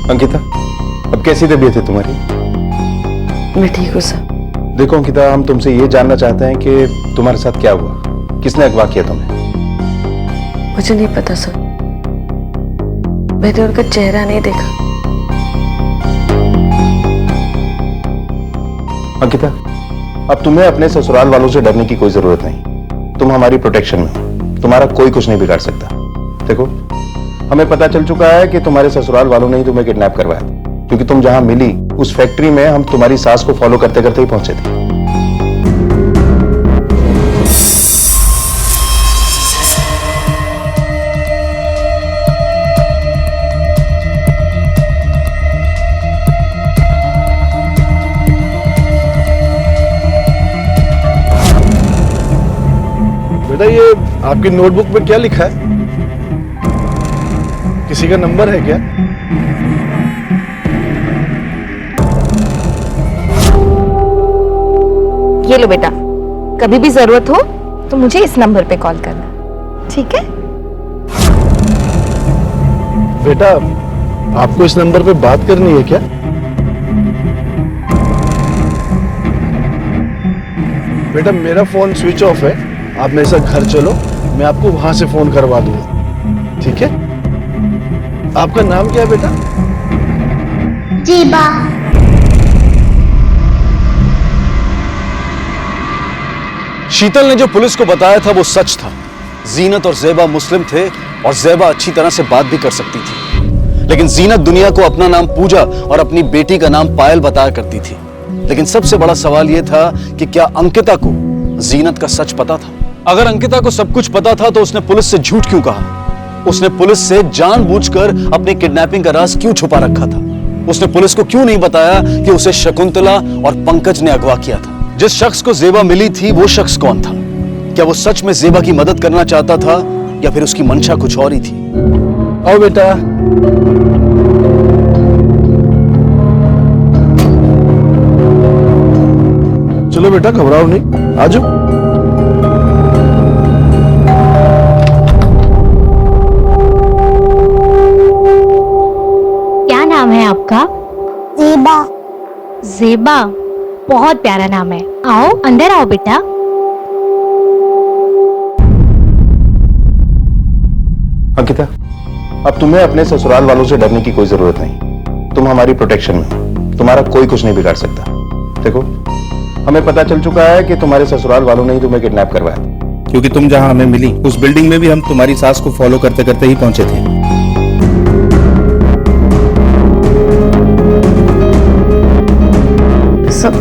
अंकिता, अब कैसी तबीयत है तुम्हारी? मैं ठीक हूँ सर। देखो अंकिता, हम तुमसे ये जानना चाहते हैं कि तुम्हारे साथ क्या हुआ, किसने अगवा किया तुम्हें? मुझे नहीं पता सर, मैंने उनका चेहरा नहीं देखा। अंकिता, अब तुम्हें अपने ससुराल वालों से डरने की कोई जरूरत नहीं। तुम हमारी प्रोटेक्शन में हो, तुम्हारा कोई कुछ नहीं बिगाड़ सकता। देखो, हमें पता चल चुका है कि तुम्हारे ससुराल वालों ने ही तुम्हें किडनैप करवाया, क्योंकि तुम जहां मिली उस फैक्ट्री में हम तुम्हारी सास को फॉलो करते करते ही पहुंचे थे। बेटा, ये आपकी नोटबुक में क्या लिखा है? किसी का नंबर है क्या? ये लो बेटा, कभी भी जरूरत हो तो मुझे इस नंबर पे कॉल करना, ठीक है? बेटा, आपको इस नंबर पे बात करनी है क्या? बेटा, मेरा फोन स्विच ऑफ है, आप मेरे साथ घर चलो, मैं आपको वहां से फोन करवा दूंगा, ठीक है? आपका नाम क्या है बेटा? जीबा। शीतल ने जो पुलिस को बताया था वो सच था। जीनत और ज़ेबा मुस्लिम थे और ज़ेबा अच्छी तरह से बात भी कर सकती थी, लेकिन जीनत दुनिया को अपना नाम पूजा और अपनी बेटी का नाम पायल बताया करती थी। लेकिन सबसे बड़ा सवाल यह था कि क्या अंकिता को जीनत का सच पता था? अगर अंकिता को सब कुछ पता था तो उसने पुलिस से झूठ क्यों कहा? उसने पुलिस से जानबूझकर अपनी किडनैपिंग का राज क्यों छुपा रखा था? उसने पुलिस को क्यों नहीं बताया कि उसे शकुंतला और पंकज ने अगवा किया था? जिस शख्स को ज़ेबा मिली थी वो शख्स कौन था? क्या वो सच में ज़ेबा की मदद करना चाहता था या फिर उसकी मंशा कुछ और ही थी? आओ बेटा। चलो बेटा, घबराओ नहीं, आ जाओ। क्या नाम है आपका? ज़ेबा। ज़ेबा, बहुत प्यारा नाम है। आओ अंदर आओ बेटा। अंकिता, अब तुम्हें अपने ससुराल वालों से डरने की कोई जरूरत नहीं। तुम हमारी प्रोटेक्शन में, तुम्हारा कोई कुछ नहीं बिगाड़ सकता। देखो, हमें पता चल चुका है कि तुम्हारे ससुराल वालों ने ही तुम्हें किडनैप करवाया, क्योंकि तुम जहां हमें मिली उस बिल्डिंग में भी हम तुम्हारी सास को फॉलो करते करते ही पहुंचे थे। सब,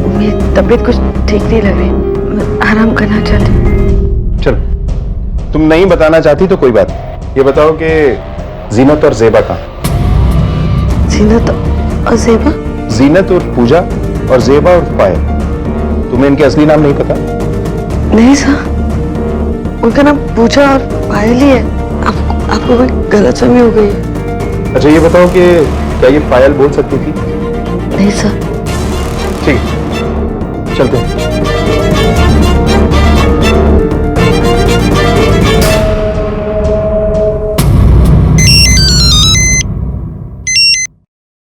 मेरी तबीयत कुछ ठीक नहीं लग रही, मैं आराम करना चाहती हूँ। चलो, तुम नहीं बताना चाहती तो कोई बात नहीं। ये बताओ कि जीनत और ज़ेबा कहाँ? जीनत और ज़ेबा? जीनत और पूजा और ज़ेबा और पायल। तुम्हें इनके असली नाम नहीं पता? नहीं सर, उनका नाम पूजा और पायल ही है। आपको कोई गलतफहमी हो गई है। अच्छा, ये बताओ कि क्या ये पायल बोल सकती थी? नहीं सर। ठीक है, चलते हैं।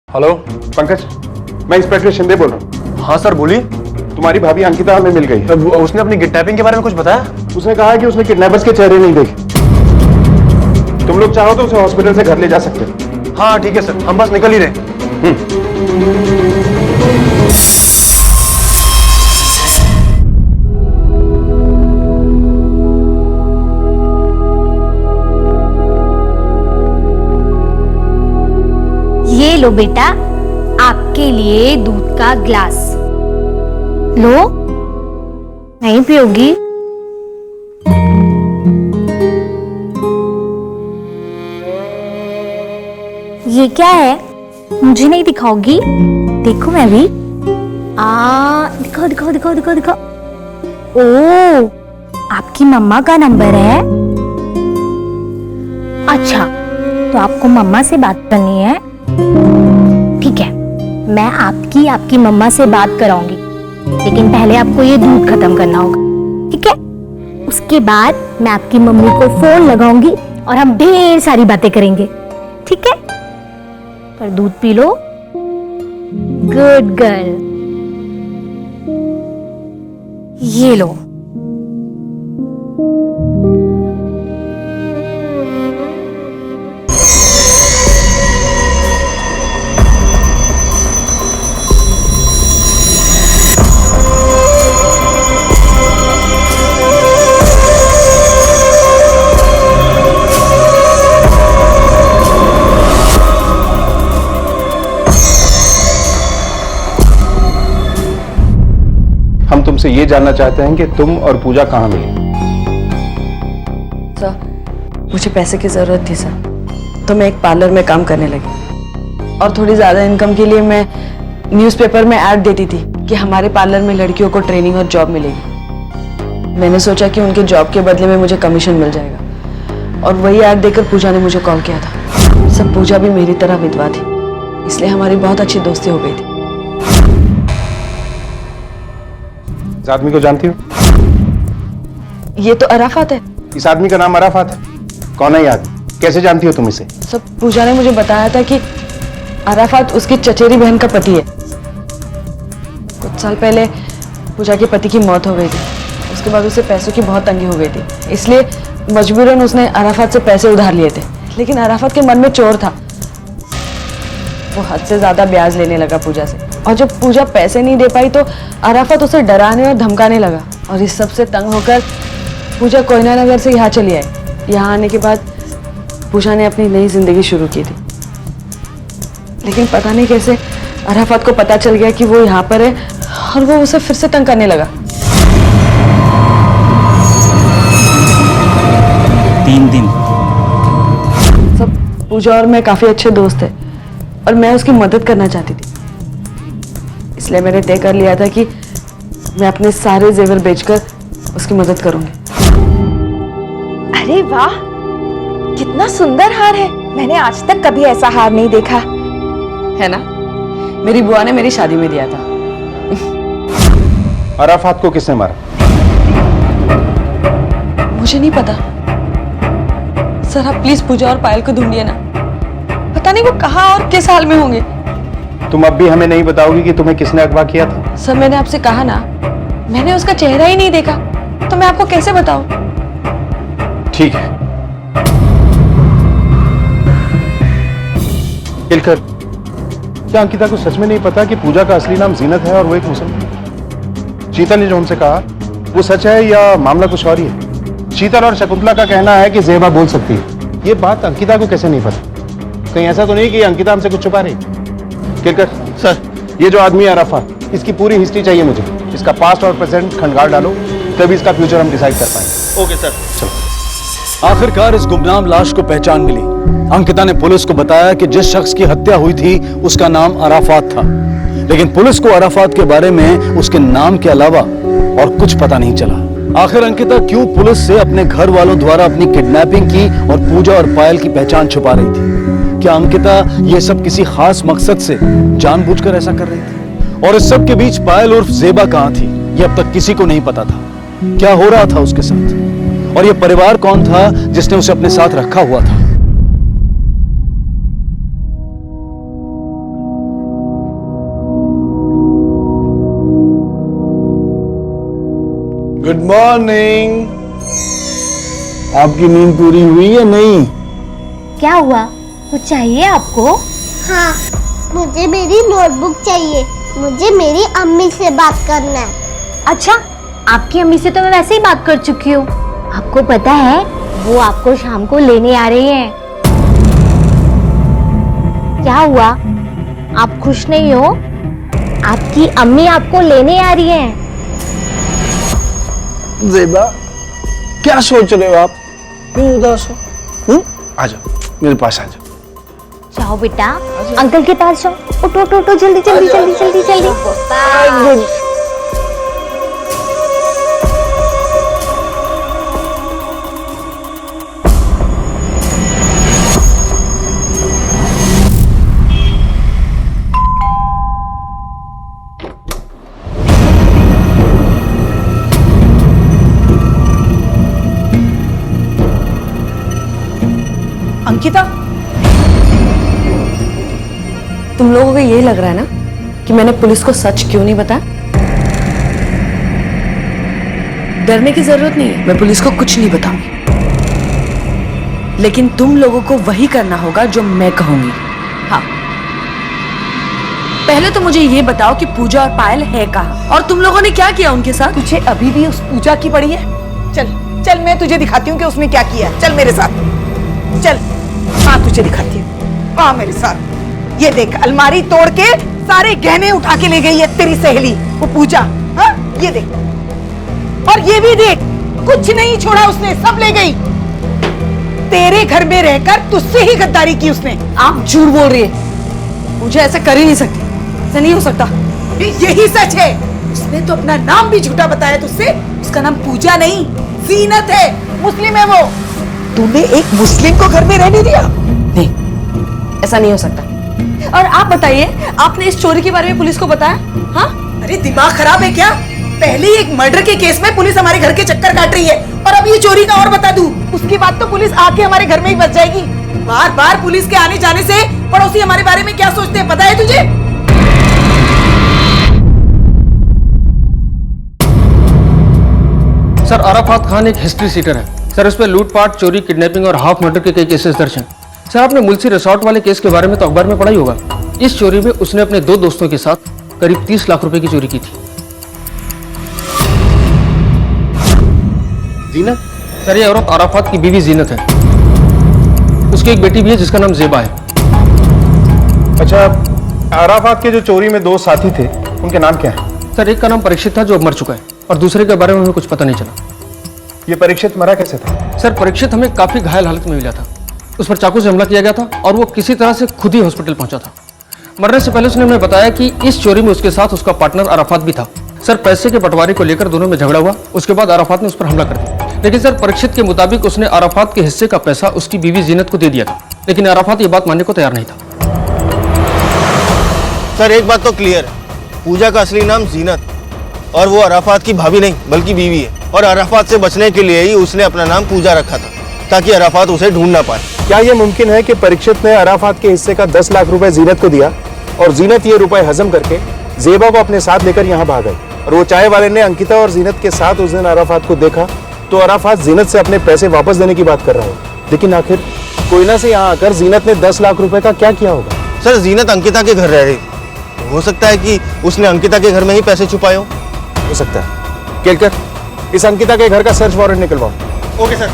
हेलो पंकज, मैं इंस्पेक्टर शिंदे बोल रहा हूँ। हाँ सर, बोलिए। तुम्हारी भाभी अंकिता हमें मिल गई। उसने अपनी किडनैपिंग के बारे में कुछ बताया? उसने कहा कि उसने किडनैपर्स के चेहरे नहीं देखे। तुम लोग चाहो तो उसे हॉस्पिटल से घर ले जा सकते हो। हाँ ठीक है सर, हम बस निकल ही रहे। ये लो बेटा, आपके लिए दूध का ग्लास। लो, नहीं पियोगी? ये क्या है? मुझे नहीं दिखाओगी? देखो मैं भी। दिखाओ दिखाओ दिखाओ दिखाओ दिखाओ। ओ, आपकी मम्मा का नंबर है? अच्छा, तो आपको मम्मा से बात करनी है? ठीक है, मैं आपकी मम्मा से बात कराऊंगी, लेकिन पहले आपको ये दूध खत्म करना होगा, ठीक है? उसके बाद मैं आपकी मम्मी को फोन लगाऊंगी और हम ढेर सारी बातें करेंगे, ठीक है? पर दूध पी लो। Good girl. ये लो। तुमसे ये जानना चाहते हैं कि तुम और पूजा कहाँ मिली। सर, मुझे पैसे की जरूरत थी सर, तो मैं एक पार्लर में काम करने लगी और थोड़ी ज्यादा इनकम के लिए मैं न्यूज़पेपर में ऐड देती थी कि हमारे पार्लर में लड़कियों को ट्रेनिंग और जॉब मिलेगी। मैंने सोचा कि उनके जॉब के बदले में मुझे कमीशन मिल जाएगा और वही ऐड देकर पूजा ने मुझे कॉल किया था। सब पूजा भी मेरी तरह विधवा थी, इसलिए हमारी बहुत अच्छी दोस्ती हो गई थी। इस आदमी को जानती हो? ये तो अराफात है। इस आदमी का नाम अराफात है? कौन है ये आदमी? कैसे जानती हो तुम इसे? सब पूजा ने मुझे बताया था कि अराफात उसकी चचेरी बहन का पति है। कुछ साल पहले पूजा के पति की मौत हो गई थी, उसके बाद उसे पैसों की बहुत तंगी हो गई थी, इसलिए मजबूरन उसने अराफात से पैसे उधार लिए थे। लेकिन अराफात के मन में चोर था, वो हद से ज्यादा ब्याज लेने लगा पूजा से, और जब पूजा पैसे नहीं दे पाई तो अराफात उसे डराने और धमकाने लगा, और इस सब से तंग होकर पूजा कोयना नगर से यहाँ चली आई। यहाँ आने के बाद पूजा ने अपनी नई जिंदगी शुरू की थी, लेकिन पता नहीं कैसे अराफात को पता चल गया कि वो यहाँ पर है और वो उसे फिर से तंग करने लगा। 3 दिन। सब पूजा और मैं काफी अच्छे दोस्त थे और मैं उसकी मदद करना चाहती थी, इसलिए मैंने तय कर लिया था कि मैं अपने सारे जेवर बेचकर उसकी मदद करूंगी। अरे वाह, कितना सुंदर हार है। मैंने आज तक कभी ऐसा हार नहीं देखा। है ना? मेरी बुआ ने मेरी शादी में दिया था। अराफात को किसने मारा? मुझे नहीं पता सर, आप प्लीज पूजा और पायल को ढूंढिए ना। पता नहीं वो कहाँ और किस हाल में होंगे। तुम अब भी हमें नहीं बताओगी कि तुम्हें किसने अगवा किया था? सर, मैंने आपसे कहा ना, मैंने उसका चेहरा ही नहीं देखा, तो मैं आपको कैसे बताऊं? ठीक है। केलकर, क्या अंकिता को सच में नहीं पता कि पूजा का असली नाम जीनत है और वो एक मुसलमान? शीतल ने जो हमसे कहा वो सच है या मामला कुछ और ही है? शीतल और शकुंतला का कहना है कि ज़ेबा बोल सकती है। ये बात अंकिता को कैसे नहीं पता? कहीं ऐसा तो नहीं कि अंकिता हमसे कुछ छुपा रही? केलकर सर, ये जो आदमी है अराफात, इसकी पूरी हिस्ट्री चाहिए मुझे। इसका पास्ट और प्रेजेंट खंडगार डालो, तभी इसका फ्यूचर हम डिसाइड कर पाएंगे। Okay sir. चलो। आखिरकार इस गुमनाम लाश को पहचान मिली। अंकिता ने पुलिस को बताया कि जिस शख्स की हत्या हुई थी उसका नाम अराफात था, लेकिन पुलिस को अराफात के बारे में उसके नाम के अलावा और कुछ पता नहीं चला। आखिर अंकिता क्यों पुलिस से अपने घर वालों द्वारा अपनी किडनैपिंग की और पूजा और पायल की पहचान छुपा रही थी? क्या अंकिता ये सब किसी खास मकसद से जानबूझकर ऐसा कर रही थी? और इस सब के बीच पायल उर्फ ज़ेबा कहाँ थी, ये अब तक किसी को नहीं पता था। क्या हो रहा था उसके साथ, और ये परिवार कौन था जिसने उसे अपने साथ रखा हुआ था? Good morning. आपकी नींद पूरी हुई या नहीं? क्या हुआ, कुछ चाहिए आपको? हाँ, मुझे मेरी नोटबुक चाहिए। मुझे मेरी अम्मी से बात करना है। अच्छा, आपकी अम्मी से तो मैं वैसे ही बात कर चुकी हूँ। आपको पता है वो आपको शाम को लेने आ रही हैं। क्या हुआ, आप खुश नहीं हो? आपकी अम्मी आपको लेने आ रही हैं। ज़ेबा, क्या सोच रहे हो आप? क्यों उदास हो? आ जाओ, मेरे पास आ जाओ। जाओ बेटा, अंकल के पास जाओ। उठो उठो उठो, जल्दी जल्दी जल्दी जल्दी जल्दी। अंकिता, तुम लोगों को यही लग रहा है ना कि मैंने पुलिस को सच क्यों नहीं बताया? डरने की जरूरत नहीं है, मैं पुलिस को कुछ नहीं बताऊंगी, लेकिन तुम लोगों को वही करना होगा जो मैं कहूंगी। हाँ, पहले तो मुझे ये बताओ कि पूजा और पायल है कहाँ, और तुम लोगों ने क्या किया उनके साथ? तुझे अभी भी उस पूजा की पड़ी है? चल चल, मैं तुझे दिखाती हूँ कि उसने क्या किया। चल मेरे साथ, चल। हाँ, तुझे दिखाती हूँ। हाँ, मेरे साथ। ये देख, अलमारी तोड़ के सारे गहने उठा के ले गई है तेरी सहेली वो पूजा। हाँ ये देख, और ये भी देख, कुछ नहीं छोड़ा उसने, सब ले गई। तेरे घर में रहकर तुझसे ही गद्दारी की उसने। आप झूठ बोल रही है, मुझे ऐसा कर ही नहीं सकती, ऐसा नहीं हो सकता। यही सच है, उसने तो अपना नाम भी झूठा बताया तुझसे। उसका नाम पूजा नहीं जीनत है, मुस्लिम है वो। तूने एक मुस्लिम को घर में रहने दिया? नहीं, ऐसा नहीं हो सकता। और आप बताइए, आपने इस चोरी के बारे में पुलिस को बताया? हाँ? अरे दिमाग खराब है क्या? पहले ही एक मर्डर के केस में पुलिस हमारे घर के चक्कर काट रही है, और अब ये चोरी का और बता दूं, उसके बाद तो पुलिस आके हमारे घर में ही बच जाएगी। बार बार पुलिस के आने जाने से पड़ोसी हमारे बारे में क्या सोचते हैं पता है तुझे? सर, अराफात खान एक हिस्ट्री सीटर है सर। उस पर लूटपाट, चोरी, किडनैपिंग और हाफ मर्डर के कई केसेस दर्ज हैं। सर, आपने मुल्सी रिसोर्ट वाले केस के बारे में तो अखबार में पढ़ा ही होगा। इस चोरी में उसने अपने 2 दोस्तों के साथ करीब 30 लाख रुपए की चोरी की थी। जीनत? सर, ये औरत अराफात की बीवी जीनत है। उसकी एक बेटी भी है जिसका नाम जेबा है। अच्छा, अराफात के जो चोरी में 2 साथी थे, उनके नाम क्या है? सर, एक का नाम परीक्षित था जो अब मर चुका है, और दूसरे के बारे में हमें कुछ पता नहीं चला। ये परीक्षित मरा कैसे था? सर, परीक्षित हमें काफी घायल हालत में मिला था। उस पर चाकू से हमला किया गया था और वो किसी तरह से खुद ही हॉस्पिटल पहुंचा था। मरने से पहले उसने हमें बताया कि इस चोरी में उसके साथ उसका पार्टनर अराफात भी था। सर, पैसे के बंटवारे को लेकर दोनों में झगड़ा हुआ। उसके बाद अराफात ने उस पर हमला कर दिया। लेकिन सर, परीक्षित के मुताबिक उसने अराफात के हिस्से का पैसा उसकी बीवी जीनत को दे दिया था, लेकिन अराफात ये बात मानने को तैयार नहीं था। सर, एक बात तो क्लियर है, पूजा का असली नाम जीनत, और वो अराफात की भाभी नहीं बल्कि बीवी है। और अराफात से बचने के लिए ही उसने अपना नाम पूजा रखा था, ताकि अराफात उसे ढूंढ ना पाए। क्या यह मुमकिन है कि परीक्षित ने अराफात के हिस्से का 10 लाख रुपए जीनत को दिया, और जीनत ये रुपए हजम करके जेबा को अपने साथ लेकर यहाँ भाग गई, और वो चाय वाले ने अंकिता और जीनत के साथ उस दिन अराफात को देखा, तो अराफात जीनत से अपने पैसे वापस देने की बात कर रहा है। लेकिन आखिर कोयना से यहाँ आकर जीनत ने 10 लाख रुपए का क्या किया होगा? सर, जीनत अंकिता के घर रह रही, हो सकता है कि उसने अंकिता के घर में ही पैसे छुपाए हो सकता है। केलकर, इस अंकिता के घर का सर्च वारंट निकलवाओ। Okay sir.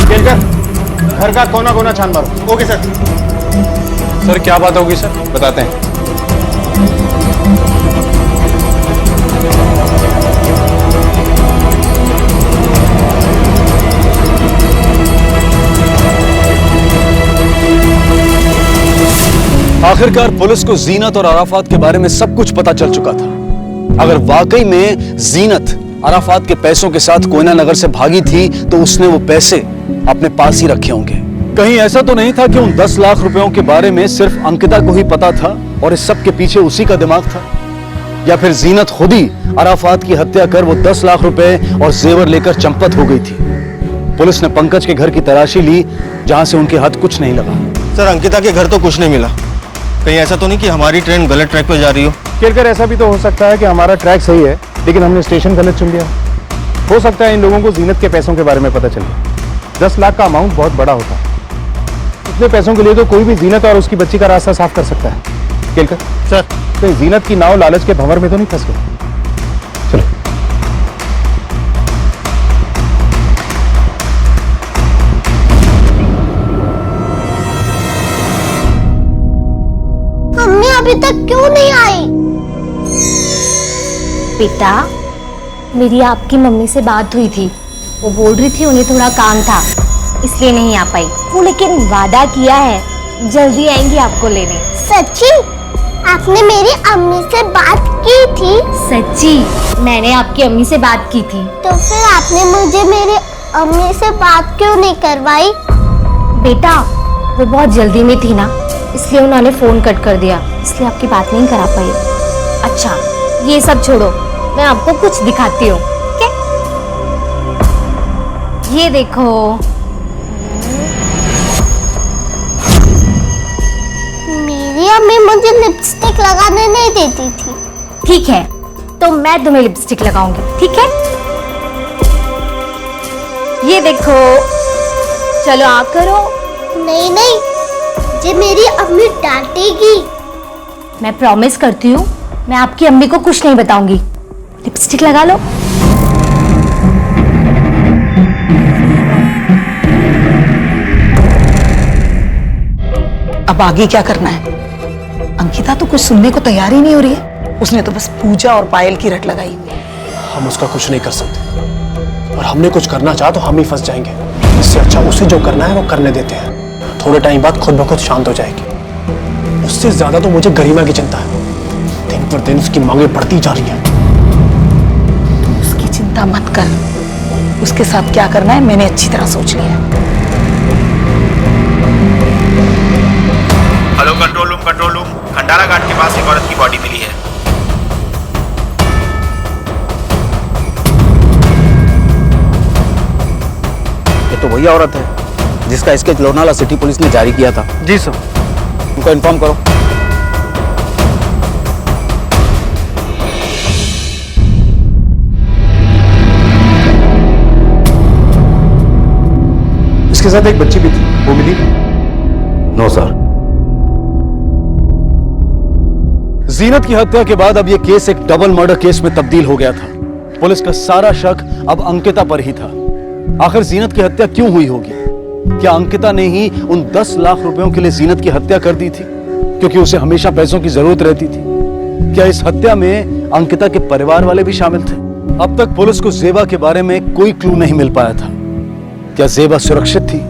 केलकर, घर का कोना कोना छान मारो। Okay sir. सर, क्या बात होगी सर, बताते हैं। आखिरकार पुलिस को जीनत और अराफात के बारे में सब कुछ पता चल चुका था। अगर वाकई में जीनत अराफात के पैसों के साथ कोयना नगर से भागी थी, तो उसने वो पैसे अपने पास ही रखे होंगे। कहीं ऐसा तो नहीं था कि उन 10 लाख रुपयों के बारे में सिर्फ अंकिता को ही पता था और इस सब के पीछे उसी का दिमाग था? या फिर जीनत खुद ही अराफात की हत्या कर वो 10 लाख रुपए और जेवर लेकर चंपत हो गई थी? पुलिस ने पंकज के घर की तलाशी ली, जहां से उनके हाथ कुछ नहीं लगा। सर, अंकिता के घर तो कुछ नहीं मिला। कहीं ऐसा तो नहीं कि हमारी ट्रेन गलत ट्रैक पर जा रही हो? केलकर, ऐसा भी तो हो सकता है कि हमारा ट्रैक सही है, लेकिन हमने स्टेशन गलत चुन लिया। हो सकता है इन लोगों को जीनत के पैसों के बारे में पता चले। 10 लाख का अमाउंट बहुत बड़ा होता है। इतने पैसों के लिए तो कोई भी जीनत और उसकी बच्ची का रास्ता साफ कर सकता है। केलकर सर, तो जीनत की नाव लालच के भंवर में तो नहीं फंस गई? चलो। मम्मी अभी तक क्यों नहीं आई? बेटा, मेरी आपकी मम्मी से बात हुई थी। वो बोल रही थी उन्हें थोड़ा काम था, इसलिए नहीं आ पाई वो, लेकिन वादा किया है जल्दी आएंगी आपको लेने। सच्ची? आपने मेरी अम्मी से बात की थी? सच्ची, मैंने आपकी अम्मी से बात की थी। तो फिर आपने मुझे मेरी अम्मी से बात क्यों नहीं करवाई? बेटा, वो बहुत जल्दी में थी ना, इसलिए उन्होंने फोन कट कर दिया, इसलिए आपकी बात नहीं करा पाई। अच्छा, ये सब छोड़ो, मैं आपको कुछ दिखाती हूँ, ठीक है? ये देखो। मेरी अम्मी मुझे लिपस्टिक लगाने नहीं देती थी। ठीक है, तो मैं तुम्हें लिपस्टिक लगाऊंगी, ठीक है? ये देखो, चलो आ करो। नहीं नहीं, मुझे मेरी अम्मी डांटेगी। मैं प्रॉमिस करती हूँ, मैं आपकी अम्मी को कुछ नहीं बताऊंगी। लिपस्टिक लगा लो। अब आगे क्या करना है? अंकिता तो कुछ सुनने को तैयार ही नहीं हो रही है। उसने तो बस पूजा और पायल की रट लगाई हुई है। हम उसका कुछ नहीं कर सकते, और हमने कुछ करना चाहा तो हम ही फंस जाएंगे। इससे अच्छा उसे जो करना है वो करने देते हैं। थोड़े टाइम बाद खुद ब खुद शांत हो जाएगी। उससे ज्यादा तो मुझे गरिमा की चिंता है। दिन पर दिन उसकी मांगे बढ़ती जा रही हैं। उसकी चिंता मत कर। उसके साथ क्या करना है मैंने अच्छी तरह सोच लिया है। हेलो कंट्रोल रूम, खंडारा घाट के पास एक औरत की बॉडी मिली है। ये तो वही औरत है जिसका स्केच लोनावाला सिटी पुलिस ने जारी किया था। जी सर। उनको इन्फॉर्म करो। इसके साथ एक बच्ची भी थी, वो मिली? No sir. जीनत की हत्या के बाद अब यह केस एक डबल मर्डर केस में तब्दील हो गया था। पुलिस का सारा शक अब अंकिता पर ही था। आखिर जीनत की हत्या क्यों हुई होगी? क्या अंकिता ने ही उन 10 लाख रुपयों के लिए जीनत की हत्या कर दी थी क्योंकि उसे हमेशा पैसों की जरूरत रहती थी? क्या इस हत्या में अंकिता के परिवार वाले भी शामिल थे? अब तक पुलिस को जेबा के बारे में कोई क्लू नहीं मिल पाया था। क्या जेबा सुरक्षित थी?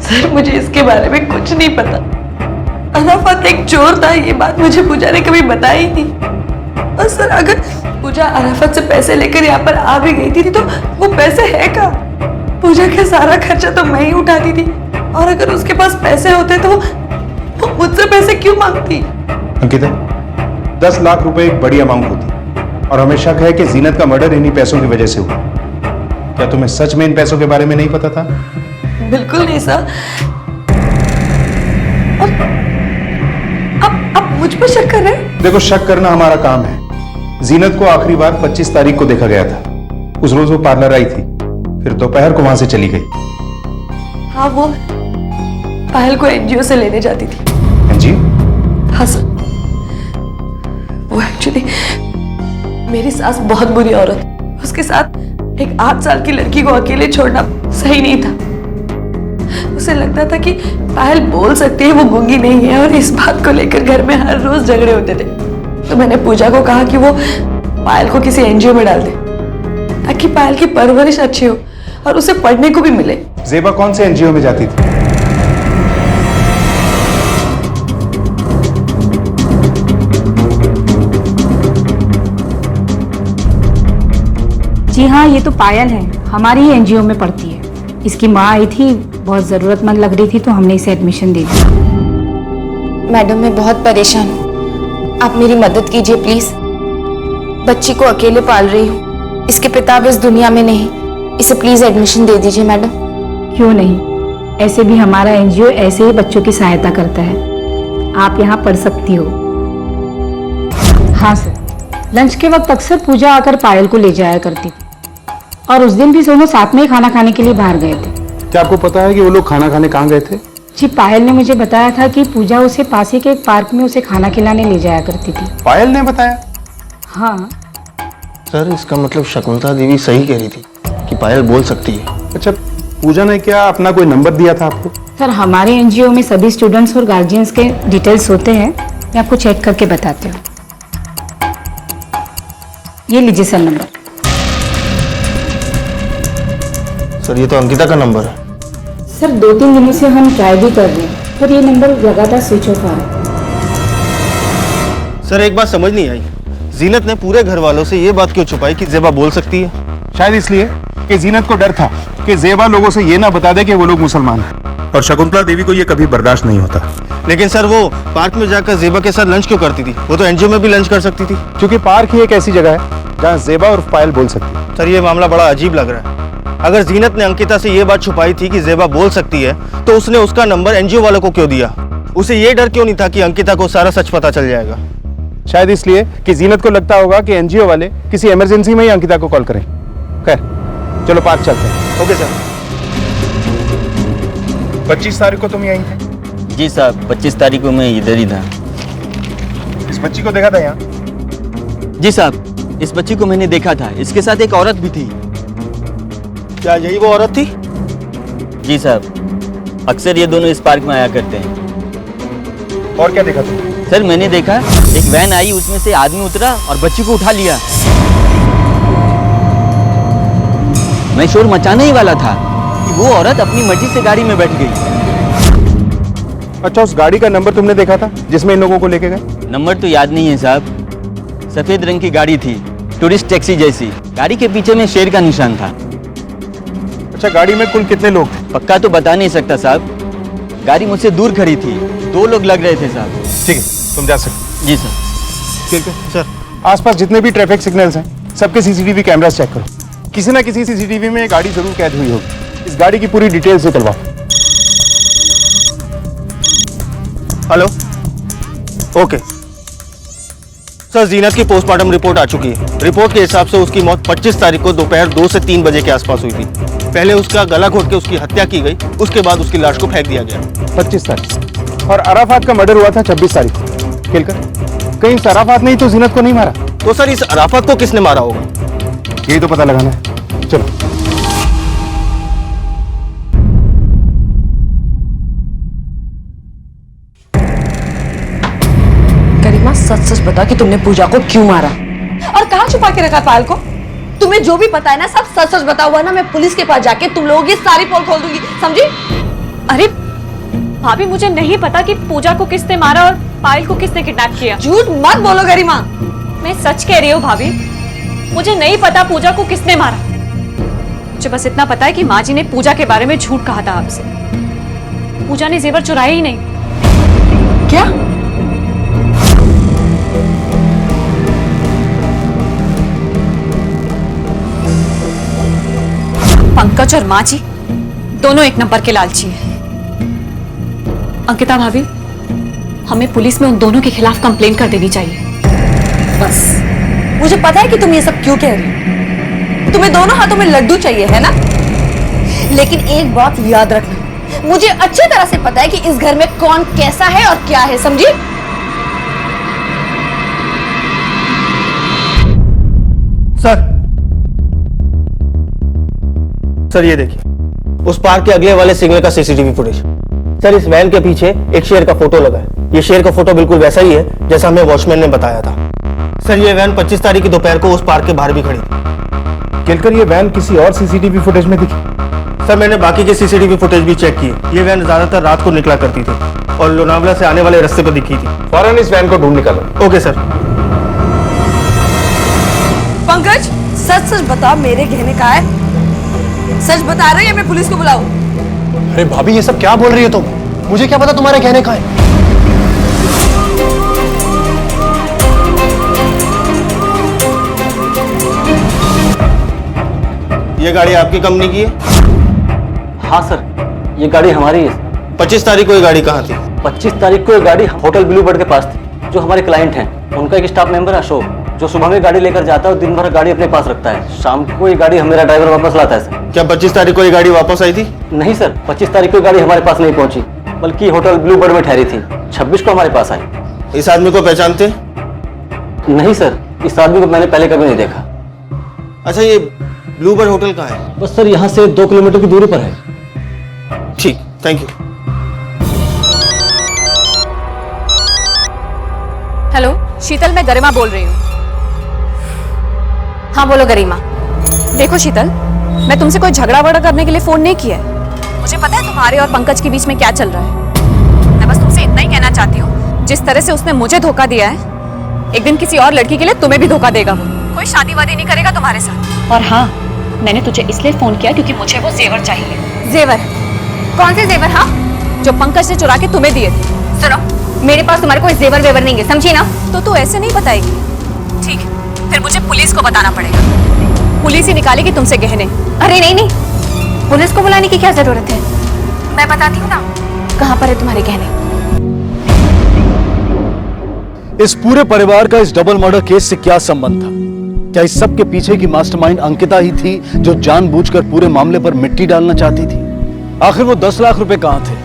सर मुझे इसके बारे में कुछ नहीं पता। अराफत एक चोर था, ये बात मुझे पूजा ने कभी बताई नहीं। और सर अगर पूजा अराफत से पैसे लेकर यहाँ पर आ भी गई थी तो वो पैसे है कहाँ? पूजा का सारा खर्चा तो मैं ही उठाती थी, और अगर उसके पास पैसे होते तो वो मुझसे पैसे क्यों मांगती? अंकिता, 10 लाख रुपए एक बड़ी अमाउंट होती, और हमें शक है कि जीनत का मर्डर इन्हीं पैसों की वजह से हुआ। क्या तुम्हें सच में इन पैसों के बारे में नहीं पता था? बिल्कुल नहीं सर। अब मुझ पर शक कर रहे हैं? देखो, शक करना हमारा काम है। जीनत को आखिरी बार 25 तारीख को देखा गया था। उस रोज वो पार्लर आई थी, फिर दोपहर को वहां से चली गई। हाँ, वो पायल को एनजीओ से लेने जाती थी। एनजीओ? हाँ सर। वो एक्चुअली मेरी सास बहुत बुरी औरत है। उसके साथ एक 8 साल की लड़की को अकेले छोड़ना सही नहीं था। उसे लगता था कि पायल बोल सकती है, वो गूंगी नहीं है, और इस बात को लेकर घर में हर रोज झगड़े होते थे। तो मैंने पूजा को कहा कि वो पायल को किसी एनजीओ में डाल दे ताकि पायल की परवरिश अच्छी हो और उसे पढ़ने को भी मिले। जेबा कौन से एनजीओ में जाती थी? जी हाँ, ये तो पायल है, हमारी ही एनजीओ में पढ़ती है। इसकी माँ आई थी, बहुत ज़रूरतमंद लग रही थी तो हमने इसे एडमिशन दे दिया। मैडम मैं बहुत परेशान हूँ, आप मेरी मदद कीजिए प्लीज। बच्ची को अकेले पाल रही हूँ, इसके पिता अब इस दुनिया में नहीं, इसे प्लीज एडमिशन दे दीजिए मैडम। क्यों नहीं, ऐसे भी हमारा एनजीओ ऐसे ही बच्चों की सहायता करता है। आप यहाँ पढ़ सकती हो। हाँ सर, लंच के वक्त अक्सर पूजा आकर पायल को ले जाया करती थी, और उस दिन भी दोनों साथ में ही खाना खाने के लिए बाहर गए थे। क्या आपको पता है कि वो लोग खाना खाने कहाँ गए थे? जी, पायल ने मुझे बताया था कि पूजा उसे पास ही के एक पार्क में उसे खाना खिलाने ले जाया करती थी। पायल ने बताया? हाँ सर, इसका मतलब शकुंतला देवी सही कह रही थी कि पायल बोल सकती है। अच्छा, पूजा ने क्या अपना कोई नंबर दिया था आपको? सर, हमारे एनजीओ में सभी स्टूडेंट्स और गार्जियंस के डिटेल्स होते हैं, मैं आपको चेक करके बताती हूँ। ये लीजिए सर नंबर। सर, ये तो अंकिता का नंबर है। सर, 2-3 दिनों से हम ट्राई भी कर रहे हैं, पर ये नंबर लगातार स्विच ऑफ आ रहा है। सर, एक बात समझ नहीं आई, जीनत ने पूरे घर वालों से ये बात क्यों छुपाई कि जेबा बोल सकती है? शायद इसलिए कि जीनत को डर था कि जेबा लोगों से ये ना बता दे कि वो लोग मुसलमान हैं, और शकुंतला देवी को ये कभी बर्दाश्त नहीं होता। लेकिन सर, वो पार्क में जाकर जेबा के साथ लंच क्यों करती थी? वो तो एनजीओ में भी लंच कर सकती थी। क्योंकि पार्क ही एक ऐसी जगह है जहाँ जेबा और पायल बोल सकती है। सर, ये मामला बड़ा अजीब लग रहा है। अगर जीनत ने अंकिता से ये बात छुपाई थी कि जेबा बोल सकती है, तो उसने उसका नंबर एनजीओ वालों को क्यों दिया? उसे ये डर क्यों नहीं था कि अंकिता को सारा सच पता चल जाएगा? शायद इसलिए कि जीनत को लगता होगा कि एनजीओ वाले किसी इमरजेंसी में ही अंकिता को कॉल करें। खैर, चलो पार्क चलते हैं। Okay sir. 25 तारीख को तुम यहीं थे? जी साहब, 25 तारीख को मैं इधर ही था। इस बच्ची को देखा था यहाँ? जी साहब, इस बच्ची को मैंने देखा था, इसके साथ एक औरत भी थी। क्या यही वो औरत थी? जी साहब, अक्सर ये दोनों इस पार्क में आया करते हैं। और क्या देखा तुमने? सर मैंने देखा एक वैन आई, उसमें से आदमी उतरा और बच्ची को उठा लिया। मैं शोर मचाने ही वाला था कि वो औरत अपनी मर्जी से गाड़ी में बैठ गई। अच्छा, उस गाड़ी का नंबर तुमने देखा था जिसमें इन लोगों को लेके गए? नंबर तो याद नहीं है साहब। सफेद रंग की गाड़ी थी, टूरिस्ट टैक्सी जैसी। गाड़ी के पीछे में शेर का निशान था। अच्छा, गाड़ी में कुल कितने लोग थे? पक्का तो बता नहीं सकता साहब, गाड़ी मुझसे दूर खड़ी थी, 2 लोग लग रहे थे साहब। ठीक है, तुम जा सकते। जी सर। ठीक है सर, आसपास जितने भी ट्रैफिक सिग्नल्स हैं सबके सीसीटीवी कैमरास चेक करो। किसी ना किसी सीसीटीवी में ये गाड़ी जरूर कैद हुई होगी। इस गाड़ी की पूरी डिटेल्स निकलवाओ। हेलो, ओके सर, जीनत की पोस्टमार्टम रिपोर्ट आ चुकी है। रिपोर्ट के हिसाब से उसकी मौत 25 तारीख को दोपहर 2 से 3 बजे के आसपास हुई थी। पहले उसका गला घोट के उसकी हत्या की गई, उसके बाद उसकी लाश को फेंक दिया गया। 25 तारीख, और अराफात का मर्डर हुआ था 26 तारीख को। खेलकर कहीं अराफात ने तो जीनत को नहीं मारा? तो सर इस अराफात को किसने मारा होगा? यही तो पता लगाना है। चलो। गरिमा, सच सच बता कि तुमने पूजा को क्यों मारा और कहाँ छुपा के रखा पायल को? तुम्हें जो भी पता है ना सब सच सच बताओ, वरना मैं पुलिस के पास जाके तुम लोगों की सारी पोल खोल दूंगी, समझी? अरे भाभी, मुझे नहीं पता कि पूजा को किसने मारा और पायल को किसने किडनैप किया। झूठ मत बोलो गरिमा। मैं सच कह रही हूँ भाभी, मुझे नहीं पता पूजा को किसने मारा। मुझे बस इतना पता है कि माँ जी ने पूजा के बारे में झूठ कहा था आपसे। पूजा ने जेवर चुराए ही नहीं। क्या? पंकज और माँ जी दोनों एक नंबर के लालची हैं। अंकिता भाभी, हमें पुलिस में उन दोनों के खिलाफ कंप्लेन कर देनी चाहिए। बस मुझे पता है कि तुम ये सब क्यों कह रही हो। तुम्हें दोनों हाथों में लड्डू चाहिए है ना? लेकिन एक बात याद रखना, मुझे अच्छी तरह से पता है कि इस घर में कौन कैसा है और क्या है, समझी? सर ये देखिए, उस पार्क के अगले वाले सिग्नल का सीसीटीवी फुटेज। सर इस वैन के पीछे एक शेर का फोटो लगा है। ये शेर का फोटो बिल्कुल वैसा ही है जैसा हमें वॉचमैन ने बताया था। सर ये वैन 25 तारीख की दोपहर को उस पार्क के बाहर भी खड़ी थी। केलकर, ये वैन किसी और सीसीटीवी फुटेज में दिखी? सर मैंने बाकी के सीसीटीवी फुटेज भी चेक किए। ये वैन ज्यादातर रात को निकला करती थी और लोनावला से आने वाले रास्ते पर दिखी थी। फौरन इस वैन को ढूंढ निकालो। Okay sir. पंकज, सच सच बता, मेरे गहने कहाँ है? सच बता रही है, मैं पुलिस को बुलाऊं? अरे भाभी, ये सब क्या बोल रही हो तुम? मुझे क्या पता तुम्हारे गहने कहाँ हैं? ये गाड़ी आपकी कंपनी की है? हाँ सर, ये गाड़ी हमारी है। 25 तारीख को ये गाड़ी कहाँ थी? 25 तारीख को ये गाड़ी होटल ब्लू बर्ड के पास थी। जो हमारे क्लाइंट हैं, उनका एक स्टाफ मेंबर है अशोक, जो सुबह में गाड़ी लेकर जाता है और दिन भर गाड़ी अपने पास रखता है। शाम को ये गाड़ी मेरा ड्राइवर वापस लाता है सर। क्या 25 तारीख को ये गाड़ी वापस आई थी? नहीं सर, 25 तारीख को गाड़ी हमारे पास नहीं पहुंची, बल्कि होटल ब्लू बर्ड में ठहरी थी। 26 को हमारे पास आई। इस आदमी को पहचानते? नहीं सर, इस आदमी को मैंने पहले कभी नहीं देखा। अच्छा, ये ब्लू बर्ड होटल कहाँ है? बस सर यहाँ से 2 किलोमीटर की दूरी पर है। ठीक, थैंक यू। हेलो शीतल, मैं गरिमा बोल रही हूँ। हाँ बोलो गरिमा। देखो शीतल, मैं तुमसे कोई झगड़ा वगड़ा करने के लिए फोन नहीं किया है। मुझे पता है तुम्हारे और पंकज के बीच में क्या चल रहा है। मैं बस तुमसे इतना ही कहना चाहती हूँ, जिस तरह से उसने मुझे धोखा दिया है, एक दिन किसी और लड़की के लिए तुम्हें भी धोखा देगा। वो कोई शादी वादी नहीं करेगा तुम्हारे साथ। और हाँ, मैंने तुझे इसलिए फोन किया क्योंकि मुझे वो जेवर चाहिए। जेवर? कौन से जेवर? हाँ, जो पंकज ने चुरा के तुम्हें दिए थे। सुनो, मेरे पास तुम्हारे कोई जेवर वेवर नहीं है, समझी ना? तो तू ऐसे नहीं बताएगी? ठीक, फिर मुझे पुलिस को बताना पड़ेगा। पुलिस ही निकालेगी तुमसे गहने। अरे नहीं नहीं, पुलिस को बुलाने की क्या जरूरत है? मैं बताती हूँ ना कहाँ पर है तुम्हारे गहने। इस पूरे परिवार का इस डबल मर्डर केस से क्या संबंध था? क्या इस सब के पीछे की मास्टरमाइंड अंकिता ही थी, जो जानबूझकर पूरे मामले पर मिट्टी डालना चाहती थी? आखिर वो 10 लाख रुपए कहां थे?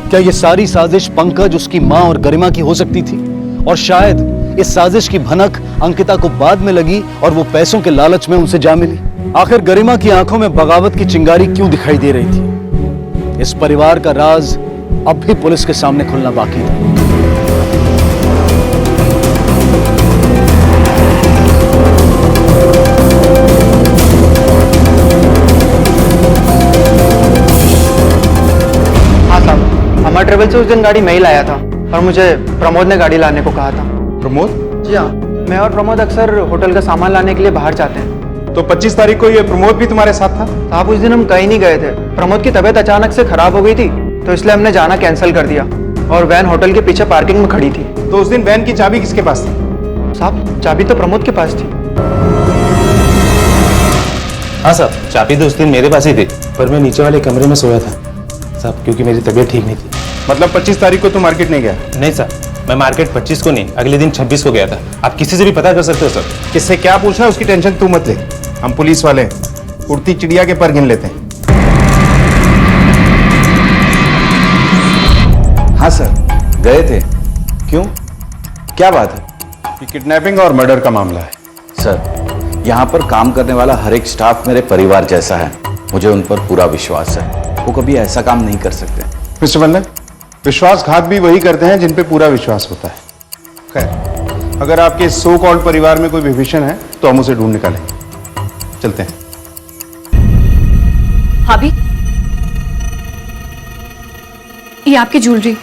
क्या ये सारी साजिश पंकज, उसकी मां और गरिमा की हो सकती थी? और शायद इस साजिश की भनक अंकिता को बाद में लगी और वो पैसों के लालच में उनसे जा मिली। आखिर गरिमा की आंखों में बगावत की चिंगारी क्यों दिखाई दे रही थी? इस परिवार का राज अब भी पुलिस के सामने खुलना बाकी था। हाँ साहब, हमारे ट्रेवल से उस दिन गाड़ी मैं ही लाया था और मुझे प्रमोद ने गाड़ी लाने को कहा था। प्रमोद? जी हाँ, मैं और प्रमोद अक्सर होटल का सामान लाने के लिए बाहर जाते हैं। तो 25 तारीख को ये प्रमोद भी तुम्हारे साथ था? साहब, उस दिन हम कहीं नहीं गए थे। प्रमोद की तबीयत अचानक से खराब हो गई थी, तो इसलिए हमने जाना कैंसिल कर दिया और वैन होटल के पीछे पार्किंग में खड़ी थी। तो उस दिन वैन की चाबी किसके पास थी? साहब, चाबी तो प्रमोद के पास थी। हाँ साहब, चाबी तो उस दिन मेरे पास ही थी, पर मैं नीचे वाले कमरे में सोया था साहब, क्योंकि मेरी तबीयत ठीक नहीं थी। मतलब 25 तारीख को तुम मार्केट नहीं गया? नहीं सर, मैं मार्केट 25 को नहीं, अगले दिन 26 को गया था। आप किसी से भी पता कर सकते हो सर। किससे क्या पूछना है उसकी टेंशन तू मत ले, हम पुलिस वाले उड़ती चिड़िया के पर गिन लेते हैं। हाँ सर, गए थे। क्यों, क्या बात है? ये किडनैपिंग और मर्डर का मामला है। सर, यहाँ पर काम करने वाला हर एक स्टाफ मेरे परिवार जैसा है। मुझे उन पर पूरा विश्वास है, वो कभी ऐसा काम नहीं कर सकते। मिस्टर वल्लभ, विश्वासघात भी वही करते हैं जिन पे पूरा विश्वास होता है। खैर, अगर आपके सो कॉल्ड परिवार में कोई विभीषण है तो हम उसे ढूंढ निकालेंगे। चलते हैं। भाभी, ये आपकी ज्वेलरी